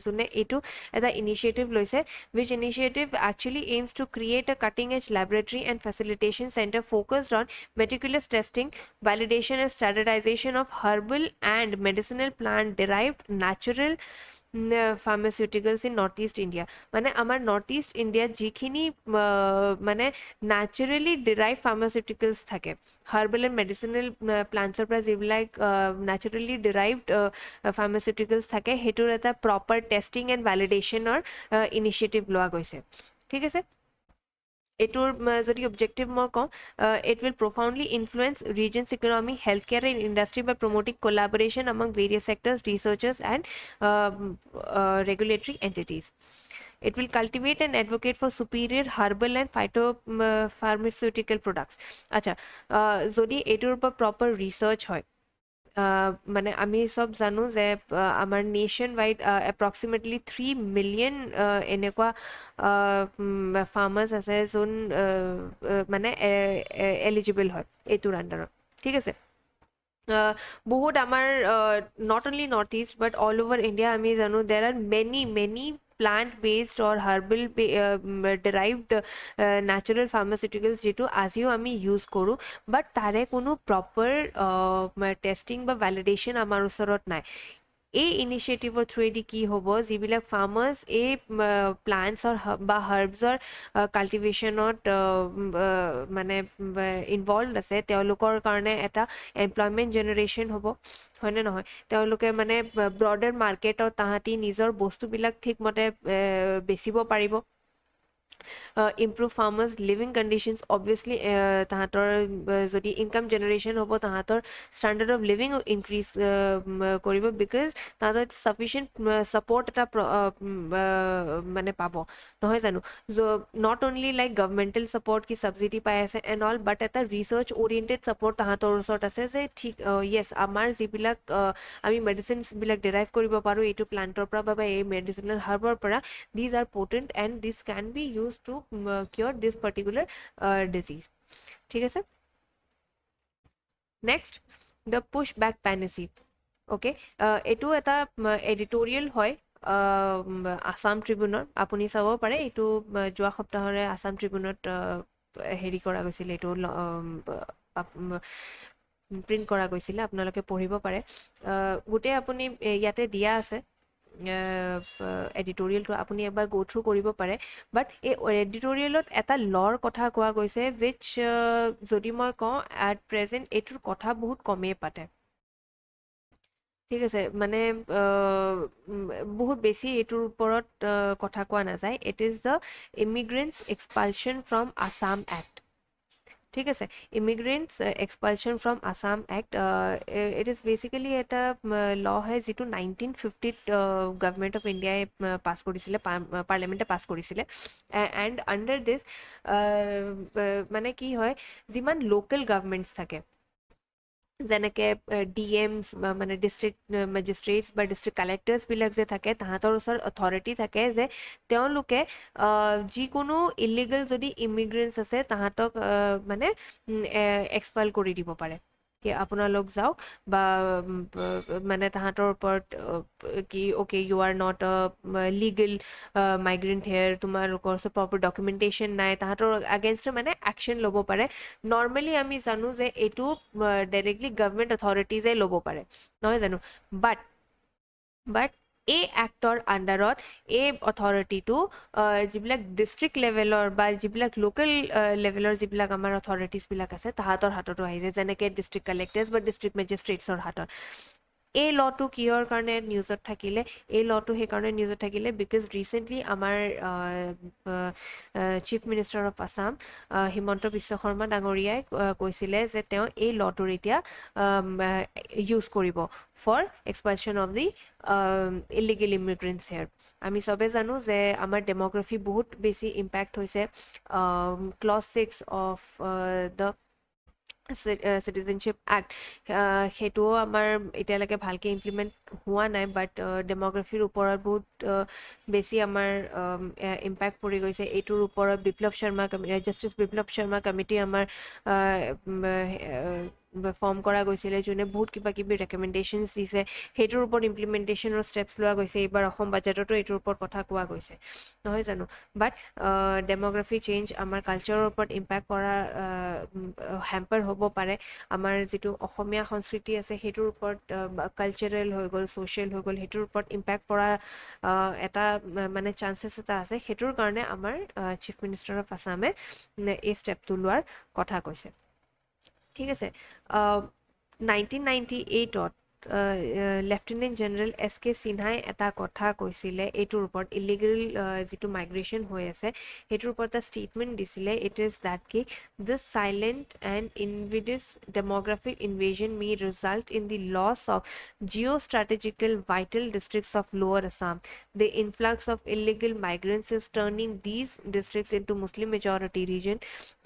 যোনে এইটো এটা initiative লৈছে which initiative actually aims to create a cutting edge laboratory and facilitation center focused on meticulous testing validation and standardization of herbal and medicinal plant derived natural pharmaceuticals in North East India মানে আমাৰ north east ইণ্ডিয়াত যিখিনি মানে naturally derive pharmaceuticals থাকে herbal and medicinal প্লাণ্টছৰ পৰা যিবিলাক naturally derived pharmaceuticals থাকে সেইটোৰ এটা প্ৰপাৰ টেষ্টিং এণ্ড ভেলিডেশ্যনৰ ইনিচিয়েটিভ লোৱা গৈছে ঠিক আছে এইটোৰ যদি অবজেক্টিভ মই কওঁ it will profoundly influence region's economy healthcare and industry by promoting collaboration among various sectors researchers and regulatory entities it will cultivate and advocate for superior herbal and phytopharmaceutical products আচ্ছা যদি এইটোৰ ওপৰত proper research হয় মানে আমি চব জানো যে আমাৰ নেশ্যন ৱাইড এপ্ৰক্সিমেটলি 3 মিলিয়ন এনেকুৱা ফাৰ্মাৰ্ছ আছে যোন মানে এলিজিবল হয় এইটোৰ আণ্ডাৰত ঠিক আছে বহুত আমাৰ not only north east but all over India আমি জানো দেৰ R many plant based or herbal derived natural pharmaceuticals যিটো আজিও আমি ইউজ কৰোঁ বাট তাৰে কোনো প্ৰপাৰ টেষ্টিং বা ভেলিডেশ্যন আমাৰ ওচৰত নাই এই ইনিচিয়েটিভৰ থ্ৰুৱেদি কি হ'ব যিবিলাক ফাৰ্মাৰ্ছ এই প্লাণ্টছৰ বা হাৰ্বছৰ কাল্টিভেশ্যনত মানে ইনভলভ আছে তেওঁলোকৰ কাৰণে এটা এমপ্লয়মেণ্ট জেনেৰেশ্যন হ'ব হয়নে নহয় তেওঁলোকে মানে ব্ৰডাৰ মাৰ্কেটত তাহাঁতি নিজৰ বস্তুবিলাক ঠিকমতে বেচিব পাৰিব improve farmers living conditions obviously তাহাঁতৰ যদি ইনকাম জেনেৰেশ্যন হ'ব তাহাঁতৰ ষ্টেণ্ডাৰ্ড অফ লিভিং ইনক্ৰিজ কৰিব বিকজ তাহাঁতৰ ছাফিচিয়েণ্ট ছাপৰ্ট এটা মানে পাব নহয় জানো নট অনলি লাইক গভমেণ্টেল ছাপৰ্ট কি ছাবচিডি পাই আছে এণ্ড অল বাট এটা ৰিচাৰ্চ অৰিয়েণ্টেড ছাপৰ্ট তাহাঁতৰ ওচৰত আছে যে ঠিক য়েছ আমাৰ যিবিলাক আমি মেডিচিনছবিলাক ডেৰাইভ কৰিব পাৰোঁ এইটো প্লাণ্টৰ পৰা বা এই মেডিচিনেল হাৰ্বৰ পৰা these are potent and this can be used to cure this particular disease ঠিক আছে next the pushback panacea okay এইটো এটা এডিটৰিয়েল হয় আছাম ট্ৰিবিউনৰ আপুনি চাব পাৰে এইটো যোৱা সপ্তাহৰে আছাম ট্ৰিবিউনত হেৰি কৰা গৈছিলে এইটো প্ৰিণ্ট কৰা গৈছিলে আপোনালোকে পঢ়িব পাৰে গোটেই আপুনি ইয়াতে দিয়া আছে এডিটৰিয়েলটো আপুনি এবাৰ গো থ্ৰু কৰিব পাৰে বাট এই এডিটৰিয়েলত এটা লৰ কথা কোৱা গৈছে উইচ যদি মই কওঁ এট প্ৰেজেণ্ট এইটোৰ কথা বহুত কমেই পাতে ঠিক আছে মানে বহুত বেছি এইটোৰ ওপৰত কথা কোৱা নাযায় it is the ইমিগ্ৰেণ্টছ এক্সপালশ্যন from Assam act ঠিক আছে ইমিগ্ৰেণ্টছ এক্সপালশ্যন from Assam act it is basically এটা ল হয় যিটো 1950ত গভৰ্ণমেণ্ট অফ ইণ্ডিয়াই পাছ কৰিছিলে পাৰ্লিয়ামেণ্টে পাছ কৰিছিলে এণ্ড আণ্ডাৰ দিছ মানে কি হয় যিমান লোকেল গভৰ্ণমেণ্টছ থাকে যেনেকে ডি এমছ মানে ডিষ্ট্ৰিক্ট মেজিষ্ট্ৰেটছ বা ডিষ্ট্ৰিক্ট কালেক্টাৰ্ছবিলাক যে থাকে তাহাঁতৰ ওচৰত অথৰিটি থাকে যে তেওঁলোকে যিকোনো ইলিগেল যদি ইমিগ্ৰেণ্টছ আছে তাহাঁতক মানে এক্সপাইল কৰি দিব পাৰে কি আপোনালোক যাওক বা মানে তাহাঁতৰ ওপৰত কি okay you are not legal migrant here তোমালোকৰ ওচৰত প্ৰপাৰ ডকুমেণ্টেশ্যন নাই তাহাঁতৰ এগেইনষ্টে মানে একশ্যন ল'ব পাৰে নৰ্মেলি আমি জানো যে এইটো ডাইৰেক্টলি গভৰ্ণমেণ্ট অথৰিটিজে ল'ব পাৰে নহয় জানো বাট এই এক্টৰ আণ্ডাৰত এই অথৰিটিটো যিবিলাক ডিষ্ট্ৰিক্ট লেভেলৰ বা যিবিলাক লোকেল লেভেলৰ যিবিলাক আমাৰ অথৰিটিজবিলাক আছে তাহাঁতৰ হাততো আহিছে যেনেকৈ ডিষ্ট্ৰিক্ট কালেক্টাৰ্ছ বা ডিষ্ট্ৰিক্ট মেজিষ্ট্ৰেটছৰ হাতত এই লটো কিহৰ কাৰণে নিউজত থাকিলে এই লটো সেইকাৰণে নিউজত থাকিলে বিকজ ৰিচেণ্টলি আমাৰ chief minister of Assam Himanta Biswa Sarma ডাঙৰীয়াই কৈছিলে যে তেওঁ এই লটোৰ এতিয়া ইউজ কৰিব for expulsion of the illegal immigrants here আমি চবে জানো যে আমাৰ ডেম'গ্ৰাফি বহুত বেছি ইম্পেক্ট হৈছে clause 6 of the citizenship act সেইটোও আমাৰ এতিয়ালৈকে ভালকৈ ইমপ্লিমেণ্ট হোৱা নাই বাট ডেম'গ্ৰাফিৰ ওপৰত বহুত বেছি আমাৰ ইম্পেক্ট পৰি গৈছে এইটোৰ ওপৰত জাষ্টিছ বিপ্লৱ শৰ্মা কমিটি আমাৰ ফৰ্ম কৰা গৈছিলে যোনে বহুত কিবা কিবি ৰেকমেণ্ডেশ্যনছ দিছে সেইটোৰ ওপৰত ইমপ্লিমেণ্টেশ্যনৰ ষ্টেপছ লোৱা গৈছে এইবাৰ অসম বাজেটতো এইটোৰ ওপৰত কথা কোৱা গৈছে নহয় জানো বাট ডেম'গ্ৰাফি চেঞ্জ আমাৰ কালচাৰৰ ওপৰত ইম্পেক্ট কৰা হেম্পাৰ হ'ব পাৰে আমাৰ যিটো অসমীয়া সংস্কৃতি আছে সেইটোৰ ওপৰত কালচাৰেল হৈ গ'ল ছ'চিয়েল হৈ গ'ল সেইটোৰ ওপৰত ইম্পেক্ট পৰা এটা মানে চান্সেছ এটা আছে সেইটোৰ কাৰণে আমাৰ চিফ মিনিষ্টাৰ অফ আছামে এই ষ্টেপটো লোৱাৰ কথা কৈছে ঠিক আছে 1998ত লেফটেনেণ্ট জেনেৰেল এছ কে সিনহাই এটা কথা কৈছিলে এইটোৰ ওপৰত ইলিগেল যিটো মাইগ্ৰেশ্যন হৈ আছে সেইটোৰ ওপৰত এটা ষ্টেটমেণ্ট দিছিলে ইট ইজ দেট কি this silent and invidious demographic invasion may result in the loss of geostrategical vital districts of Lower Assam. The influx of illegal migrants is turning these districts into Muslim majority region.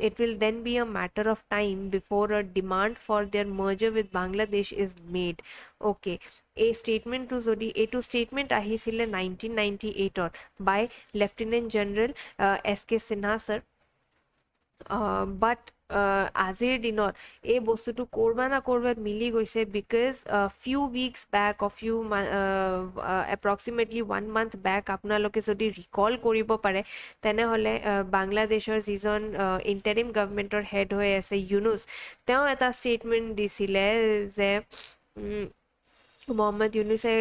It will then be a matter of time before a demand for their merger with Bangladesh is made. Okay. এই ষ্টেটমেণ্টটো যদি এইটো statement আহিছিলে 1998ত by lieutenant general S K Sinha sir but আজিৰ দিনত এই বস্তুটো ক'ৰবাত না ক'ৰবাত মিলি গৈছে because few weeks back few approximately 1 month back আপোনালোকে যদি ৰিকল কৰিব পাৰে তেনেহ'লে বাংলাদেশৰ যিজন ইণ্টাৰিম গভৰ্ণমেণ্টৰ হেড হৈ আছে ইউনুছ তেওঁ এটা ষ্টেটমেণ্ট দিছিলে যে মহম্মদ ইউনুছে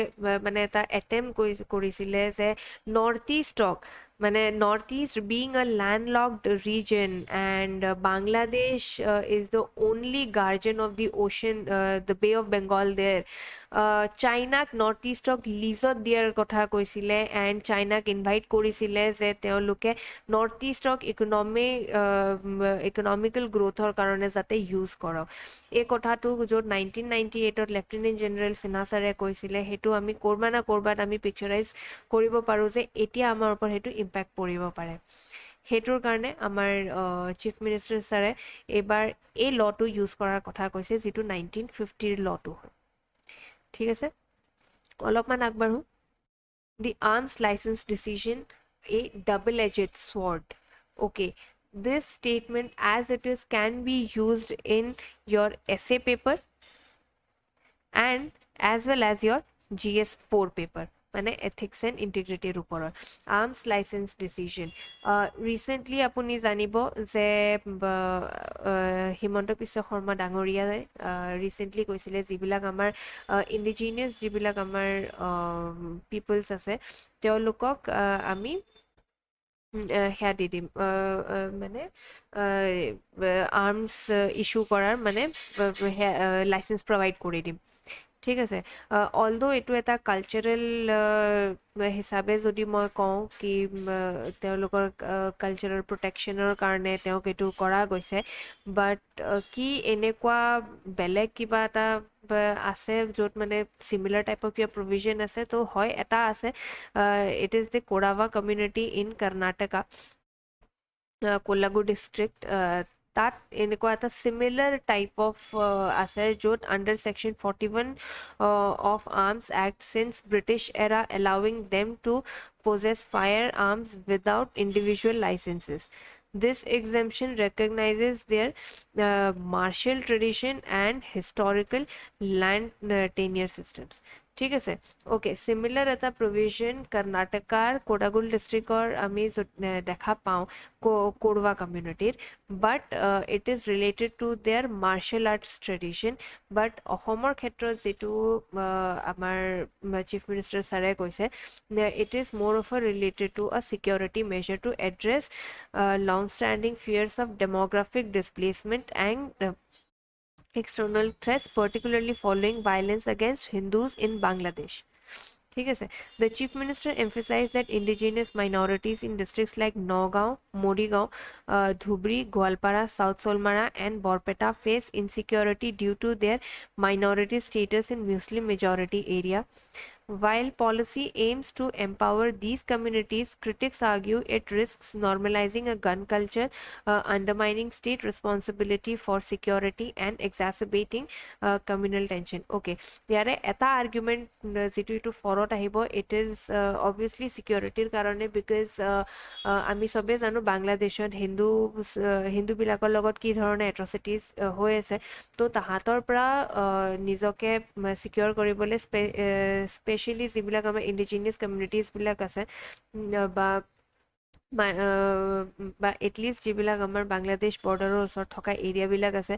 মানে এটা এটেম্প কৰিছিলে যে নৰ্থ ইষ্টক মানে north east being a landlocked region and Bangladesh is the only guardian of the ocean the bay of Bengal there চাইনাক নৰ্থ ইষ্টক লিজত দিয়াৰ কথা কৈছিলে এণ্ড চাইনাক ইনভাইট কৰিছিলে যে তেওঁলোকে নৰ্থ ইষ্টক ইকনমিকেল গ্ৰ'থৰ কাৰণে যাতে ইউজ কৰক এই কথাটো য'ত 1998ত লেফটেনেণ্ট জেনেৰেল সিনহা ছাৰে কৈছিলে সেইটো আমি ক'ৰবাত না ক'ৰবাত আমি পিকচাৰাইজ কৰিব পাৰোঁ যে এতিয়া আমাৰ ওপৰত সেইটো ইম্পেক্ট পৰিব পাৰে সেইটোৰ কাৰণে আমাৰ চিফ মিনিষ্টাৰ ছাৰে এইবাৰ এই ল'টো ইউজ কৰাৰ কথা কৈছে যিটো 1950ৰ ল'টো হয় ঠিক আছে অলপমান আগবাঢ়ো the arms license decision a double-edged sword okay this statement as it is can be used in your essay paper and as well as your GS4 paper মানে ethics and integrity ৰ ওপৰত arms license decision recently আপুনি জানিব যে হিমন্ত বিশ্ব শৰ্মা ডাঙৰীয়াই recently কৈছিলে যিবিলাক আমাৰ ইণ্ডিজিনিয়াছ যিবিলাক আমাৰ পিপলছ আছে তেওঁলোকক আমি সেয়া দি দিম মানে আৰ্মছ ইছ্যু কৰাৰ মানে লাইচেঞ্চ প্ৰভাইড কৰি দিম ঠিক আছে অলদো এইটো এটা কালচাৰেল হিচাপে যদি মই কওঁ কি তেওঁলোকৰ কালচাৰেল প্ৰটেকশ্যনৰ কাৰণে তেওঁক এইটো কৰা গৈছে বাট কি এনেকুৱা বেলেগ কিবা এটা আছে য'ত মানে চিমিলাৰ টাইপ অফ কিবা প্ৰভিজন আছে তো হয় এটা আছে it is the Kodava community in Karnataka Kodagu district তাত এনেকুৱা এটা চিমিলাৰ টাইপ অফ আছে য'ত under section 41 of Arms Act since British era allowing them to possess firearms without individual licenses. This exemption recognizes their martial tradition and historical land tenure systems. ঠিক আছে okay similar এটা provision কৰ্ণাটকাৰ কোডাগুল ডিষ্ট্ৰিক্টৰ আমি দেখা পাওঁ কোৰৱা কমিউনিটিৰ but it is related to their martial arts tradition but অসমৰ ক্ষেত্ৰত যিটো আমাৰ চিফ মিনিষ্টাৰ ছাৰে কৈছে it is more of a related to a security measure to address long standing fears of demographic displacement and external threats, particularly following violence against Hindus in Bangladesh. The Chief Minister emphasized that indigenous minorities in districts like Nagaon, Morigaon, Dhubri, Gwalpara, South Solmara and Borpeta face insecurity due to their minority status in Muslim majority area. While policy aims to empower these communities, critics argue it risks normalizing a gun culture, undermining state responsibility for security, and exacerbating communal tension. Okay, ইয়াৰে এটা argument যিটো এইটো ফৰত আহিব, it is obviously ছিকিউৰিটিৰ কাৰণে, because আমি চবেই জানো বাংলাদেশত হিন্দুবিলাকৰ লগত কি ধৰণে এট্ৰচিটিজ হৈ আছে। তো তাহাঁতৰ পৰা নিজকে চিকিউৰ কৰিবলৈ স্পেচিয়েলি যিবিলাক আমাৰ ইণ্ডিজিনিয়াছ কমিউনিটিজবিলাক আছে, বা বা এটলিষ্ট যিবিলাক আমাৰ বাংলাদেশ বৰ্ডাৰৰ ওচৰত থকা এৰিয়াবিলাক আছে,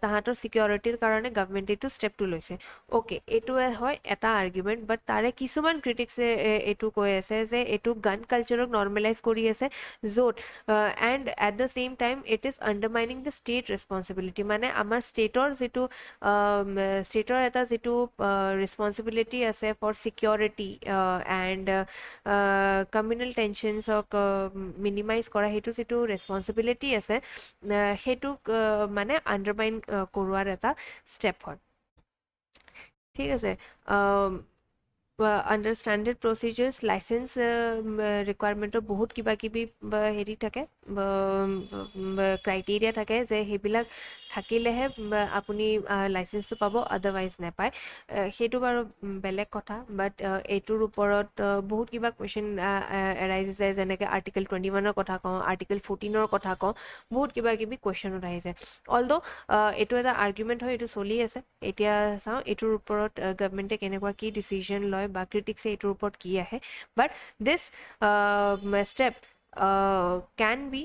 তাহাঁতৰ ছিকিউৰিটিৰ কাৰণে গভমেণ্টে এইটো ষ্টেপটো লৈছে। অ'কে, এইটোৱে হয় এটা আৰ্গুমেণ্ট, বাট তাৰে কিছুমান ক্ৰিটিক্সে এইটো কৈ আছে যে এইটো গান কালচাৰক নৰ্মেলাইজ কৰি আছে, য'ত and at the same time it is undermining the state responsibility, মানে আমাৰ ষ্টেটৰ এটা যিটো ৰেচপনচিবিলিটি আছে ফৰ ছিকিউৰিটি এণ্ড কমিউনেল টেনশ্যনছক মিনিমাইজ কৰা, সেইটো যিটো ৰেচপনচিবিলিটি আছে, সেইটোক মানে আণ্ডাৰমাইন কৰোৱাৰ এটা ষ্টেপ হয়। ঠিক আছে, আণ্ডাৰ ষ্টেণ্ডাৰ্ড প্ৰচিজাৰ্ছ লাইচেঞ্চ ৰিকুৱাৰমেণ্টৰ বহুত কিবা কিবি হেৰি থাকে, ক্ৰাইটেৰিয়া থাকে, যে সেইবিলাক থাকিলেহে আপুনি লাইচেঞ্চটো পাব, আদাৰৱাইজ নাপায়। সেইটো বাৰু বেলেগ কথা, বাট এইটোৰ ওপৰত বহুত কিবা কুৱেশ্যন এৰাইজ যায়, যেনেকৈ আৰ্টিকল 21ৰ কথা কওঁ, আৰ্টিকল 14ৰ কথা কওঁ, বহুত কিবা কিবি কুৱেশ্যনত আহি যায়। অলদ' এইটো এটা আৰ্গুমেণ্ট হয়, এইটো চলি আছে। এতিয়া চাওঁ এইটোৰ ওপৰত গভমেণ্টে কেনেকুৱা কি ডিচিজন লয়, বা ক্ৰিটিক্সে এইটোৰ ওপৰত কি আহে, বাট দিছ step can be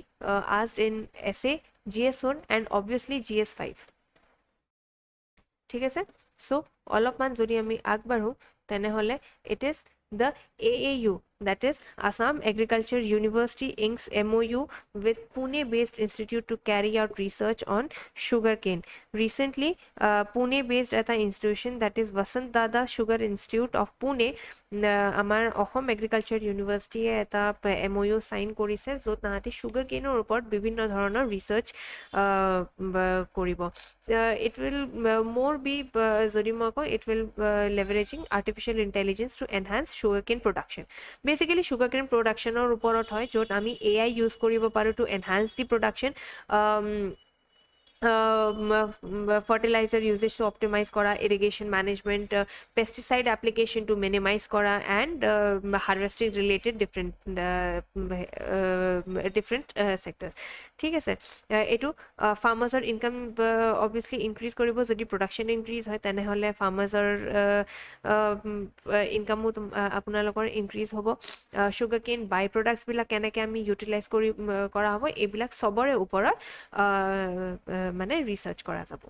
asked in essay, GS1 and obviously GS5. ঠিক আছে, চ' অলপমান যদি আমি আগবাঢ়ো, তেনেহ'লে it is the AAU, that is Assam Agriculture University Inc.'s MOU with Pune-based institute to carry out research on sugarcane. Recently, Pune-based এটা institution, that is Vasant Dada Sugar Institute of Pune, আমাৰ Assam agriculture ইউনিভাৰ্চিটিয়ে এটা MOU sign কৰিছে, য'ত তাহাঁতি sugar কেনৰ ওপৰত বিভিন্ন ধৰণৰ research কৰিব। ইট উইল মোৰ বি, যদি মই কওঁ, it will leveraging artificial intelligence to enhance sugarcane production. Basically sugarcane প্ৰডাকশ্যনৰ ওপৰত হয়, য'ত আমি AI ইউজ কৰিব পাৰোঁ to enhance the production, fertilizer usage to optimize kora, irrigation management, pesticide application to minimize kora, and harvesting related different sectors. ঠিক আছে, এইটো ফাৰ্মাৰ্ছৰ ইনকাম অবভিয়াছলি ইনক্ৰিজ কৰিব। যদি প্ৰডাকশ্যন ইনক্ৰিজ হয়, তেনেহ'লে ফাৰ্মাৰ্ছৰ ইনকামো আপোনালোকৰ ইনক্ৰিজ হ'ব। চুগাৰ কেন বাই প্ৰডাক্টছবিলাক কেনেকৈ আমি ইউটিলাইজ কৰা হ'ব, এইবিলাক চবৰে ওপৰত মানে ৰিচাৰ্চ কৰা যাব।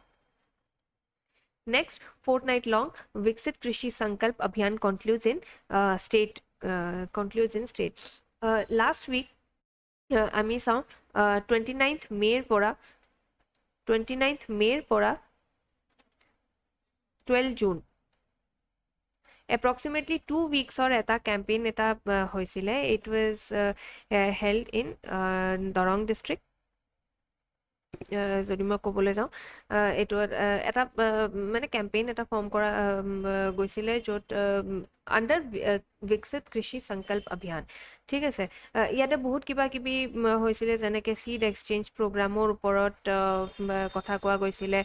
Next, fortnight long Viksit Krishi Sankalp Abhiyan concludes in state. Last week আমি চাওঁ 29th মে'ৰ পৰা 12 জুন, এপ্ৰক্সিমেটলি 2 weeksৰ এটা কেম্পেইন এটা হৈছিলে। It was held in Darrang district. যদি মই ক'বলৈ যাওঁ, এইটো এটা মানে কেম্পেইন এটা ফৰ্ম কৰা গৈছিলে, য'ত আণ্ডাৰ বিকশিত কৃষি সংকল্প অভিযান। ঠিক আছে, ইয়াতে বহুত কিবা কিবি হৈছিলে, যেনেকৈ চিড এক্সচেঞ্জ প্ৰগ্ৰামৰ ওপৰত কথা কোৱা গৈছিলে।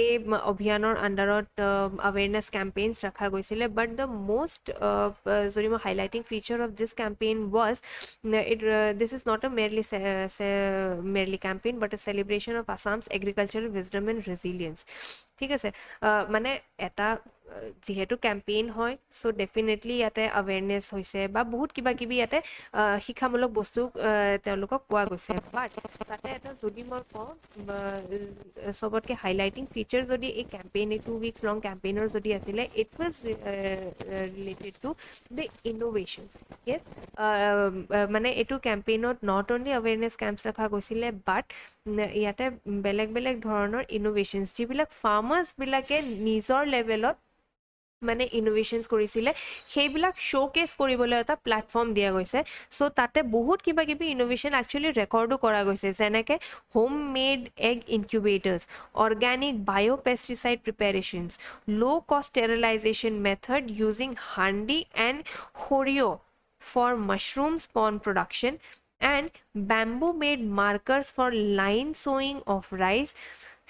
এই অভিযানৰ আণ্ডাৰত আৱেৰনেছ কেম্পেইনছ ৰখা গৈছিলে, বাট দ্য মষ্ট যদি মই highlighting feature of this campaign was this is not a merely campaign, but a celebration of Assam's agricultural wisdom and resilience. ঠিক আছে, মানে এটা যিহেতু কেম্পেইন হয়, চ' ডেফিনেটলি ইয়াতে আৱেৰনেছ হৈছে, বা বহুত কিবা কিবি ইয়াতে শিক্ষামূলক বস্তু তেওঁলোকক কোৱা গৈছে। বাট তাতে এটা যদি মই কওঁ, চবতকৈ হাইলাইটিং ফিচাৰ যদি এই কেম্পেইন, এই 2 weeks long কেম্পেইনৰ যদি আছিলে, it was related to the innovations. Yes, মানে এইটো কেম্পেইনত নট অনলি আৱেৰনেছ কেম্পছ ৰখা গৈছিলে, বাট ইয়াতে বেলেগ বেলেগ ধৰণৰ ইন'ভেশ্যনছ, যিবিলাক ফাৰ্মাৰ্ছবিলাকে নিজৰ লেভেলত মানে ইনোভেশ্যনছ কৰিছিলে সেইবিলাক শ্ব'কেছ কৰিবলৈ এটা প্লেটফৰ্ম দিয়া গৈছে চ' তাতে বহুত কিবা কিবি ইনোভেশ্যন একচুৱেলি ৰেকৰ্ডো কৰা গৈছে যেনেকৈ হোম মেড এগ ইনকিউবেটাৰ্ছ অৰ্গেনিক বায়'পেষ্টিচাইড প্ৰিপেৰেশ্যনছ ল' কষ্ট ষ্টেৰিলাইজেশ্যন মেথড ইউজিং হাণ্ডি এণ্ড সৰিয়হ for mushroom spawn production and bamboo made markers for line sowing of rice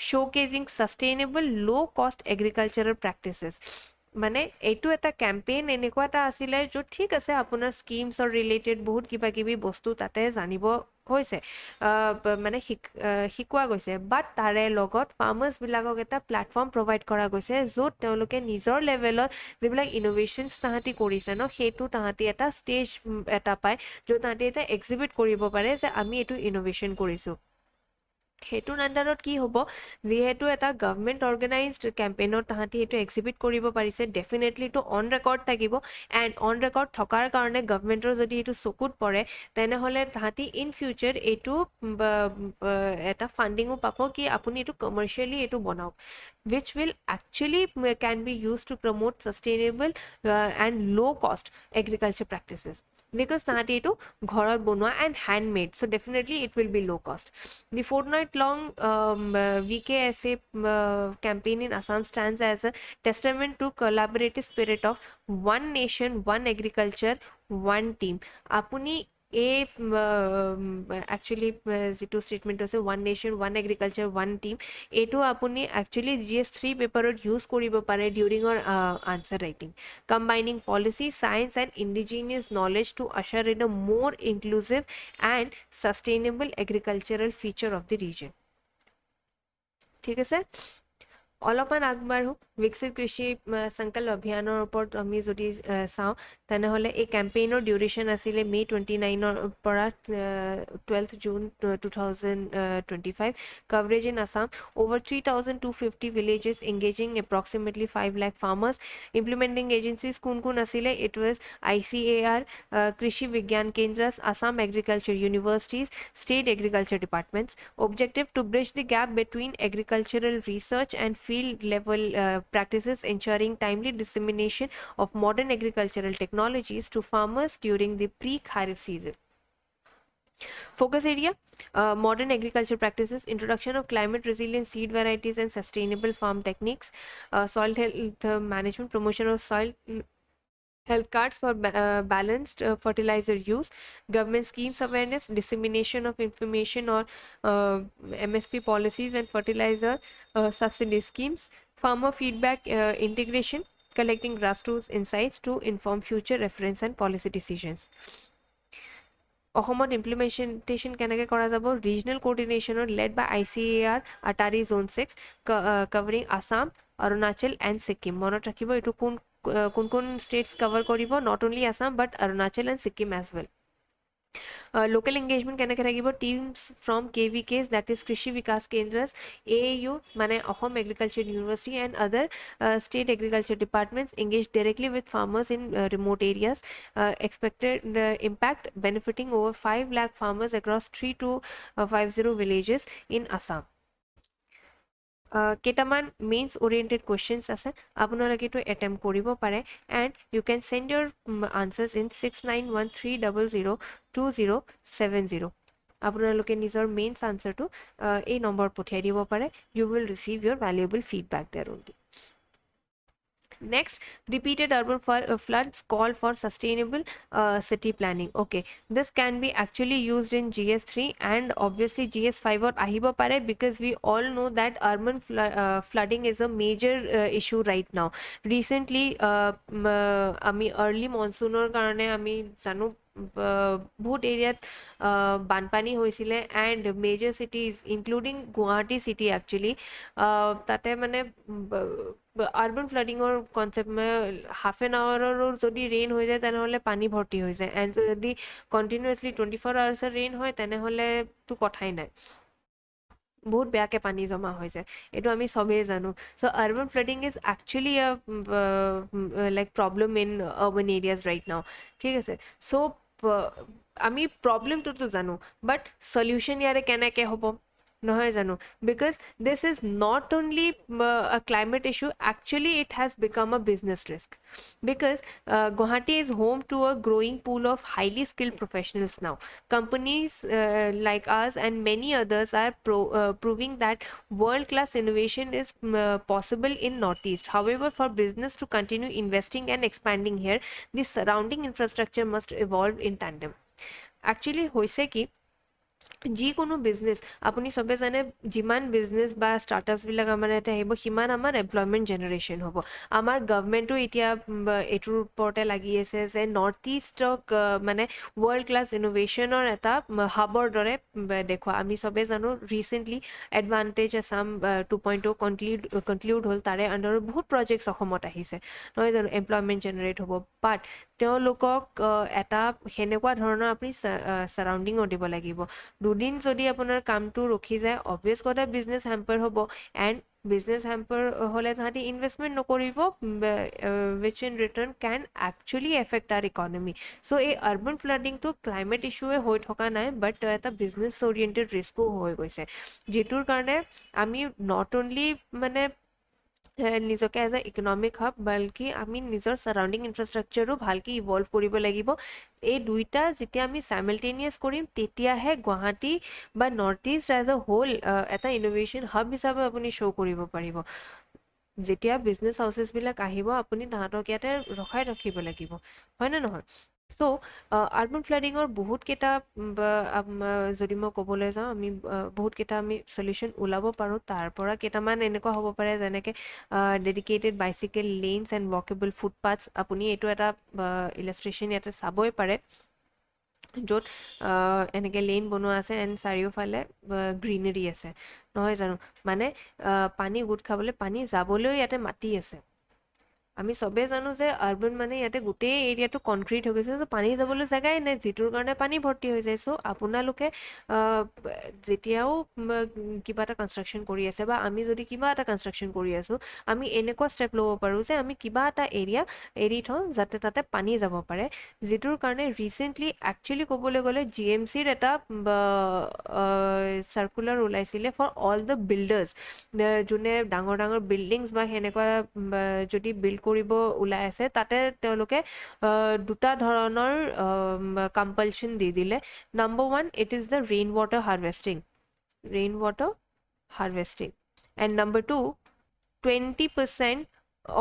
showcasing sustainable low cost agricultural practices মানে এইটো এটা কেম্পেইন এনেকুৱা এটা আছিলে য'ত ঠিক আছে আপোনাৰ স্কিমছৰ ৰিলেটেড বহুত কিবা কিবি বস্তু তাতে জানিব হৈছে মানে শিকোৱা গৈছে বাট তাৰে লগত ফাৰ্মাৰ্ছবিলাকক এটা প্লেটফৰ্ম প্ৰভাইড কৰা গৈছে য'ত তেওঁলোকে নিজৰ লেভেলত যিবিলাক ইনোভেশ্যনছ তাহাঁতি কৰিছে ন সেইটো তাহাঁতি এটা ষ্টেজ এটা পায় য'ত তাহাঁতি এটা এক্সিবিট কৰিব পাৰে যে আমি এইটো ইনোভেশ্যন কৰিছোঁ সেইটোৰ আণ্ডাৰত কি হ'ব যিহেতু এটা গভৰ্ণমেণ্ট অৰ্গেনাইজড কেম্পেইনত তাহাঁতি সেইটো এক্সিবিট কৰিব পাৰিছে ডেফিনেটলি এইটো অন ৰেকৰ্ড থাকিব এণ্ড অন ৰেকৰ্ড থকাৰ কাৰণে গভৰ্ণমেণ্টৰ যদি এইটো চকুত পৰে তেনেহ'লে তাহাঁতি ইন ফিউচাৰ এইটো এটা ফাণ্ডিঙো পাব কি আপুনি এইটো কমাৰ্চিয়েলি এইটো বনাওক which will actually can be used to promote sustainable and low cost agriculture practices because তাহাঁতি এইটো ঘৰত বনোৱা and handmade so definitely it will be low cost the fortnight long VKSA campaign in Assam stands as a testament to collaborative spirit of one nation one agriculture one team আপুনি এই actually যিটো statement আছে one nation one agriculture one team এইটো আপুনি actually GS3 পেপাৰত use কৰিব পাৰে ডিউৰিঙৰ answer writing combining policy science and indigenous knowledge to assure in a more inclusive and sustainable agricultural future of the region ঠিক আছে অলপমান আগবাঢ়ো বিকশিত কৃষি সংকল্প অভিযানৰ ওপৰত আমি যদি চাওঁ তেনেহ'লে এই কেম্পেইনৰ ডিউৰেশ্যন আছিলে মে' 29ৰ পৰা 12th June 2025 coverage in Assam over 3,250 villages engaging approximately 5 lakh farmers implementing agencies কোন আছিলে it was ICAR কৃষি বিজ্ঞান কেন্দ্ৰাছ Assam Agriculture Universities state agriculture departments objective to bridge the gap between agricultural research and field level practices ensuring timely dissemination of modern agricultural technologies to farmers during the pre-kharif season focus area modern agriculture practices introduction of climate resilient seed varieties and sustainable farm techniques soil health management promotion of soil health cards for balanced fertilizer use government schemes awareness dissemination of information on MSP policies and fertilizer subsidy schemes farmer feedback integration collecting grassroots insights to inform future reference and policy decisions অসমত implementation কেনেকৈ কৰা যাব regional কোঅৰ্ডিনেশ্যনত led by ICAR ATARI zone 6 covering Assam Arunachal and Sikkim মনত ৰাখিব এইটো কোন states cover কৰিব not only Assam but Arunachal and Sikkim as well local engagement কেনেকৈ থাকিব teams from KVKs that is কৃষি বিকাশ কেন্দ্ৰছ AAU মানে Assam agriculture university and other state agriculture departments engage directly with farmers in remote areas expected impact benefiting over 5 lakh farmers across 3250 villages in Assam কেইটামান mains oriented questions আছে আপোনালোকে এইটো attempt কৰিব পাৰে and you can send your answers in 6913002070 আপোনালোকে নিজৰ mains আনচাৰটো এই নম্বৰত পঠিয়াই দিব পাৰে you will receive your valuable feedback there only Next, repeated urban floods call for sustainable city planning. Okay, this can be actually used in GS3 and obviously GS5 or ahibo pare because we all know that urban flooding is a major issue right now. Recently, ami early monsoon or karone ami janu বহুত এৰিয়াত বানপানী হৈছিলে and major cities including Guwahati city actually তাতে মানে urban ফ্লাডিঙৰ concept মানে half an আৱাৰৰো যদি rain হৈ যায় তেনেহ'লে পানী ভৰ্তি হৈ যায় এণ্ড যদি কণ্টিনিউৱাছলি 24 আৱাৰ্ছৰ ৰেইন হয় তেনেহ'লেতো কথাই নাই বহুত বেয়াকৈ পানী জমা হৈ যায় এইটো আমি চবেই জানো so' urban flooding is actually like problem in urban areas right now ঠিক আছে চ' আমি প্ৰব্লেমটোতো জানো বাট চলিউশ্যন ইয়াৰে কেনেকৈ হ'ব নহয় জানো? Because this is not only a climate issue, actually it has become a business risk. Because Guwahati is home to a growing pool of highly skilled professionals now. Companies like us and many others are proving that world-class innovation is possible in Northeast. However, for business to continue investing and expanding here, the surrounding infrastructure must evolve in tandem. Actually হৈছে কি, যিকোনো business আপুনি চবে জানে, যিমান business বা ষ্টাৰ্টআপছবিলাক আমাৰ ইয়াতে আহিব সিমান আমাৰ এমপ্লয়মেণ্ট জেনেৰেশ্যন হ'ব। আমাৰ গভমেণ্টো এতিয়া এইটোৰ ওপৰতে লাগি আছে যে নৰ্থ ইষ্টক মানে ৱৰ্ল্ড ক্লাছ ইন'ভেশ্যনৰ এটা হাবৰ দৰে দেখুওৱা। আমি চবে জানো ৰিচেণ্টলি এডভান্টেজ আছাম 2.0 কনক্লুড হ'ল, তাৰে আণ্ডাৰত বহুত প্ৰজেক্টছ অসমত আহিছে, নহয় জানো? এমপ্লয়মেণ্ট জেনেৰেট হ'ব, বাট তেওঁলোকক এটা সেনেকুৱা ধৰণৰ আপুনি ছাৰাউণ্ডিঙো দিব লাগিব। দুদিন যদি আপোনাৰ কামটো ৰখি যায়, অবভিয়াছ কথা বিজনেছ হেম্পাৰ হ'ব, এণ্ড বিজনেছ হেম্পাৰ হ'লে তাহাঁতি ইনভেষ্টমেণ্ট নকৰিব, which in return can actually affect our economy. So' এই আৰ্বান ফ্লাডিংটো ক্লাইমেট ইছ্যুৱে হৈ থকা নাই, বাট এটা বিজনেছ অৰিয়েণ্টেড ৰিস্কো হৈ গৈছে, যিটোৰ কাৰণে আমি নট অনলি মানে নিজকে এজ এ ইকনমিক হাব, বাল্কি আমি নিজৰ ছাৰাউণ্ডিং ইনফ্ৰাষ্ট্ৰাকচাৰো ভালকৈ ইভলভ কৰিব লাগিব। এই দুইটা যেতিয়া আমি চাইমেলটেনিয়াছ কৰিম, তেতিয়াহে গুৱাহাটী বা north east as a whole এটা ইন'ভেশ্যন হাব হিচাপে আপুনি শ্ব' কৰিব পাৰিব। যেতিয়া বিজনেছ হাউচেছবিলাক আহিব, আপুনি তাহাঁতক ইয়াতে ৰখাই ৰাখিব লাগিব, হয়নে নহয়? চ' আৰ্বান ফ্লাডিঙৰ বহুতকেইটা যদি মই ক'বলৈ যাওঁ, আমি বহুতকেইটা আমি চলিউশ্যন ওলাব পাৰোঁ। তাৰ পৰা কেইটামান এনেকুৱা হ'ব পাৰে, যেনেকৈ dedicated bicycle lanes and walkable ফুটপাথছ। আপুনি এইটো এটা ইলাষ্ট্ৰেশ্যন ইয়াতে চাবই পাৰে, য'ত এনেকৈ লেন বনোৱা আছে এণ্ড চাৰিওফালে গ্ৰীনেৰী আছে, নহয় জানো? মানে পানী গোট খাবলৈ, পানী যাবলৈও ইয়াতে মাটি আছে। আমি চবেই জানো যে আৰ্বান মানে ইয়াতে গোটেই এৰিয়াটো কনক্ৰিট হৈ গৈছে, চ' পানী যাবলৈ জেগাই নাই, যিটোৰ কাৰণে পানী ভৰ্তি হৈ যায়। চ' আপোনালোকে যেতিয়াও কিবা এটা কনষ্ট্ৰাকশ্যন কৰি আছে, বা আমি যদি কিবা এটা কনষ্ট্ৰাকশ্যন কৰি আছোঁ, আমি এনেকুৱা ষ্টেপ ল'ব পাৰোঁ যে আমি কিবা এটা এৰিয়া এৰি থওঁ যাতে তাতে পানী যাব পাৰে, যিটোৰ কাৰণে ৰিচেণ্টলি একচুৱেলি ক'বলৈ গ'লে GMCৰ এটা চাৰ্কুলাৰ ওলাইছিলে ফৰ অল দ্য বিল্ডাৰ্ছ, যোনে ডাঙৰ ডাঙৰ বিল্ডিংছ বা সেনেকুৱা যদি বিল্ড কৰিব ওলাই আছে, তাতে তেওঁলোকে দুটা ধৰণৰ কম্পালশ্যন দি দিলে। Number 1, it is the rain water harvesting, and number 2, 20%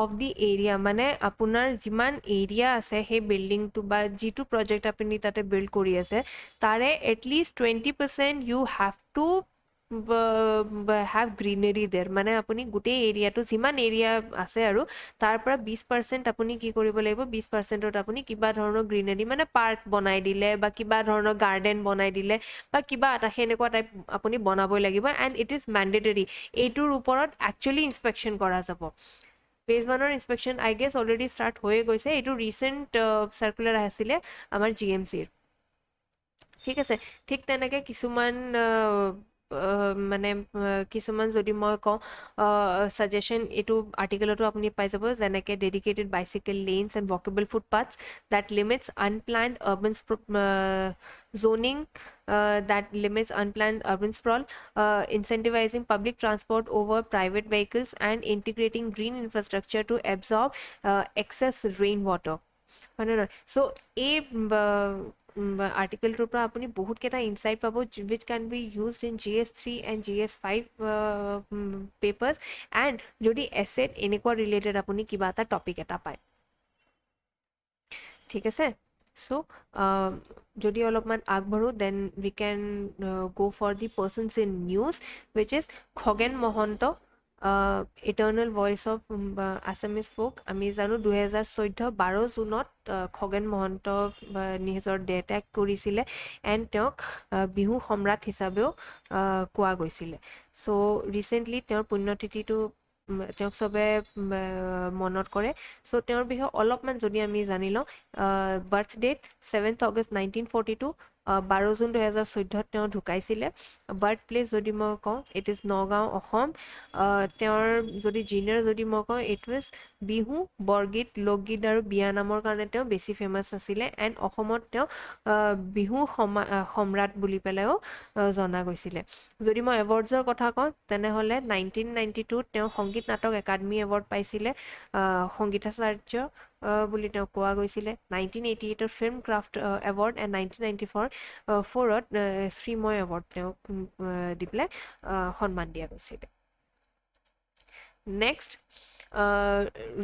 of the area, মানে আপোনাৰ যিমান এৰিয়া আছে সেই বিল্ডিংটো বা যিটো প্ৰজেক্ট আপুনি তাতে বিল্ড কৰি আছে, তাৰে at least 20% you have to have greenery there. মানে আপুনি গোটেই এৰিয়াটো যিমান এৰিয়া আছে আৰু তাৰ পৰা 20% আপুনি কি কৰিব লাগিব, 20%ত আপুনি কিবা ধৰণৰ গ্ৰীনেৰী, মানে পাৰ্ক বনাই দিলে বা কিবা ধৰণৰ গাৰ্ডেন বনাই দিলে বা কিবা এটা সেনেকুৱা টাইপ আপুনি বনাবই লাগিব, এণ্ড ইট ইজ মেণ্ডেটৰী। এইটোৰ ওপৰত একচুৱেলি ইনস্পেকশ্যন কৰা যাব। ফেজ 1ৰ inspection I guess already start হৈয়ে গৈছে। এইটো ৰিচেণ্ট চাৰ্কুলাৰ আহিছিলে আমাৰ GMCৰ, ঠিক আছে? ঠিক তেনেকৈ কিছুমান মানে কিছুমান যদি মই কওঁ ছাজেশ্যন, এইটো আৰ্টিকেলতো আপুনি পাই যাব, যেনেকৈ dedicated bicycle lanes and walkable footpaths that limits unplanned urban zoning, that limits unplanned urban sprawl, incentivizing public transport over private vehicles, and integrating green infrastructure to absorb excess rainwater, হয় নে নহয়? চ' এই আৰ্টিকেলটোৰ পৰা আপুনি বহুতকেইটা ইনচাইট পাব, which can be used in GS3 and GS5 papers, and যদি এছেট এনেকুৱা ৰিলেটেড আপুনি কিবা এটা টপিক এটা পায়, ঠিক আছে? চ' যদি অলপমান আগবাঢ়োঁ, then we can go' for the persons in news, which is Khagen Mahanta, eternal voice of Assamese folk. আমি জানো 2014 জুনত খগেন মহন্ত নিজৰ দেহত্যাগ কৰিছিলে, এণ্ড তেওঁক বিহু সম্ৰাট হিচাপেও কোৱা গৈছিলে। চ' ৰিচেণ্টলি তেওঁৰ পুণ্যতিথিটো তেওঁক চবে মনত কৰে। চ' তেওঁৰ বিষয়ে অলপমান যদি আমি জানি লওঁ, বাৰ্থ ডেট 7 August 1942, 12 জুন 2014 তেওঁ ঢুকাইছিলে বাৰ্থ প্লেচ যদি মই কওঁ ইট ইজ নগাঁও অসম তেওঁৰ যদি জিনিয়াৰ যদি মই কওঁ ইট ৱাজ বিহু বৰগীত লোকগীত আৰু বিয়া নামৰ কাৰণে তেওঁ বেছি ফেমাছ আছিলে এণ্ড অসমত তেওঁ বিহু সম্ৰাট বুলি পেলাইও জনা গৈছিলে যদি মই এৱাৰ্ডছৰ কথা কওঁ তেনেহ'লে 1992 তেওঁ সংগীত নাটক একাডেমী এৱাৰ্ড পাইছিলে সংগীতাচাৰ্য বুলি তেওঁ কোৱা গৈছিলে 1988 ফিল্ম ক্ৰাফ্ট এৱাৰ্ড এণ্ড 1994 শ্ৰীময় এৱাৰ্ড তেওঁক দি পেলাই সন্মান দিয়া গৈছিলে next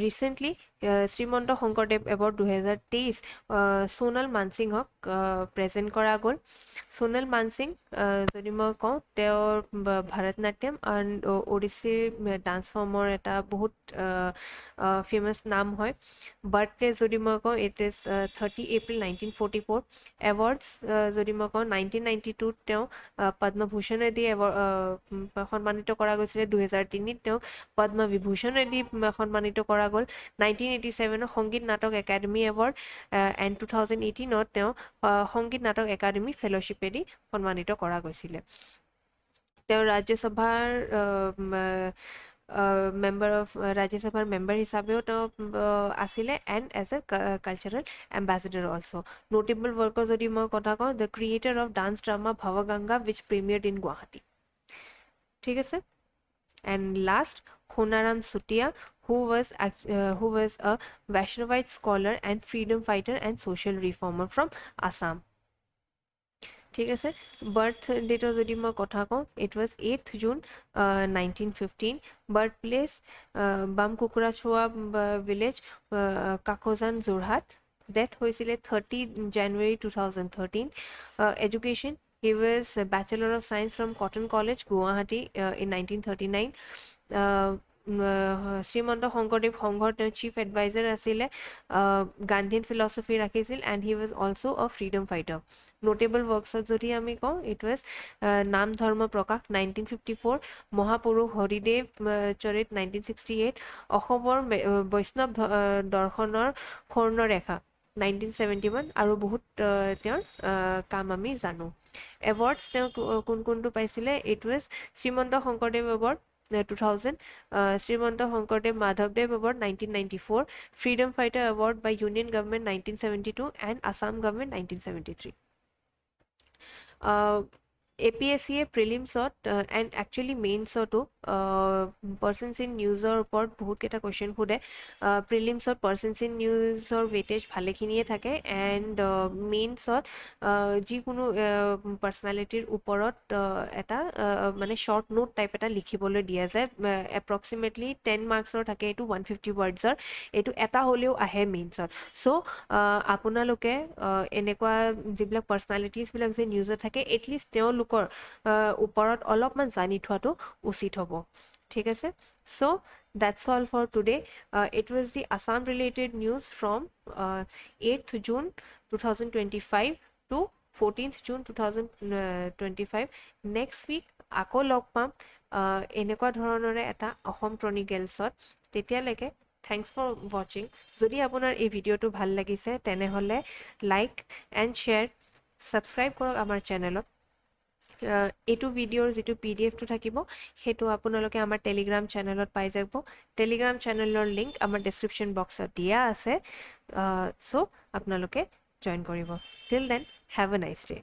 recently Srimanta Sankardev award 2023 Sonal মানসিংহক প্ৰেজেণ্ট কৰা গ'ল সোণাল মানসিং যদি মই কওঁ তেওঁৰ ভাৰতনাট্যম এণ্ড ওডিছীৰ ডান্স ফৰ্মৰ এটা বহুত ফেমাছ নাম হয় বাৰ্থডে যদি মই কওঁ ইট ইজ 30 এপ্ৰিল 1944 এৱাৰ্ডছ যদি মই কওঁ 1992 তেওঁ পদ্মভূষণেদি সন্মানিত কৰা গৈছিলে 2003 তেওঁক পদ্মবিভূষণেদি সন্মানিত কৰা গ'ল 1987 সংগীত নাটক একাডেমী এৱাৰ্ড এণ্ড 2018 তেওঁ সংগীত নাটক একাডেমী ফেলোশ্বিপেদি সন্মানিত কৰা গৈছিলে তেওঁ ৰাজ্যসভাৰ ৰাজ্যসভাৰ মেম্বাৰ হিচাপেও তেওঁ আছিলে and as a cultural ambassador also' notable ৱৰ্কৰ যদি মই কথা কওঁ the creator of dance drama Bhabganga which premiered in Guwahati ঠিক আছে and last Honaram Sutia who was a Vaishnavite scholar and freedom fighter and social reformer from Assam ঠিক আছে birth ডেটৰ যদি মই কথা কওঁ it was 8th June 1915 birth place বাম কুকুৰাচোৱা ভিলেজ কাকজান যোৰহাট ডেথ হৈছিলে 30 জানুৱাৰী 2013 education He was a Bachelor of Science from Cotton College, Guwahati in 1939. শ্ৰীমন্ত শংকৰদেৱ সংঘৰ তেওঁ চিফ এডভাইজাৰ আছিলে গান্ধীন ফিলচফি ৰাখিছিল and he was also' a freedom fighter notable ৱৰ্কছত যদি আমি কওঁ ইট ৱাজ নাম ধৰ্ম প্ৰকাশ 1954 মহাপুৰুষ হৰিদেৱ চৰিত 1968 অসমৰ বৈষ্ণৱ দৰ্শনৰ স্বৰ্ণৰেখা 1971 আৰু বহুত তেওঁৰ কাম আমি জানো এৱাৰ্ডছ তেওঁ কোনটো পাইছিলে it was Srimanta Sankardev award 2000 Srimanta Sankardev মাধৱদেৱ award 1994 freedom fighter award by union government 1972 and Assam government 1973 APSCA প্ৰিলিমছত এণ্ড একচুৱেলি মেইনছতো পাৰ্চনছ ইন নিউজৰ ওপৰত বহুতকেইটা কুৱেশ্যন সোধে প্ৰিলিমছত পাৰ্চনছ ইন নিউজৰ ৱেইটেজ ভালেখিনিয়ে থাকে এণ্ড মেইনছত যিকোনো পাৰ্চনেলিটিৰ ওপৰত এটা মানে শ্বৰ্ট নোট টাইপ এটা লিখিবলৈ দিয়া যায় এপ্ৰক্সিমেটলি 10 মাৰ্কছৰ থাকে এইটো 150 ৱৰ্ডছৰ এইটো এটা হ'লেও আহে মেইনছত চ' আপোনালোকে এনেকুৱা যিবিলাক পাৰ্চনেলিটিজবিলাক যে নিউজত থাকে এটলিষ্ট তেওঁলোকৰ ওপৰত অলপমান জানি থোৱাটো উচিত হ'ব ঠিক আছে চ' that's all for today it was the Assam related news from 8th June 2025 to 14th June 2025 next week আকৌ লগ পাম এনেকুৱা ধৰণৰে এটা অসম ক্ৰনিকেলছত তেতিয়ালৈকে থেংকছ ফৰ ৱাচিং যদি আপোনাৰ এই ভিডিঅ'টো ভাল লাগিছে তেনেহ'লে লাইক এণ্ড শ্বেয়াৰ ছাবস্ক্ৰাইব কৰক আমাৰ চেনেলত এইটো ভিডিঅ'ৰ যিটো PDFটো থাকিব সেইটো আপোনালোকে আমাৰ টেলিগ্ৰাম চেনেলত পাই যাব টেলিগ্ৰাম চেনেলৰ লিংক আমাৰ ডেছক্ৰিপশ্যন বক্সত দিয়া আছে চ' আপোনালোকে জইন কৰিব till then have a nice day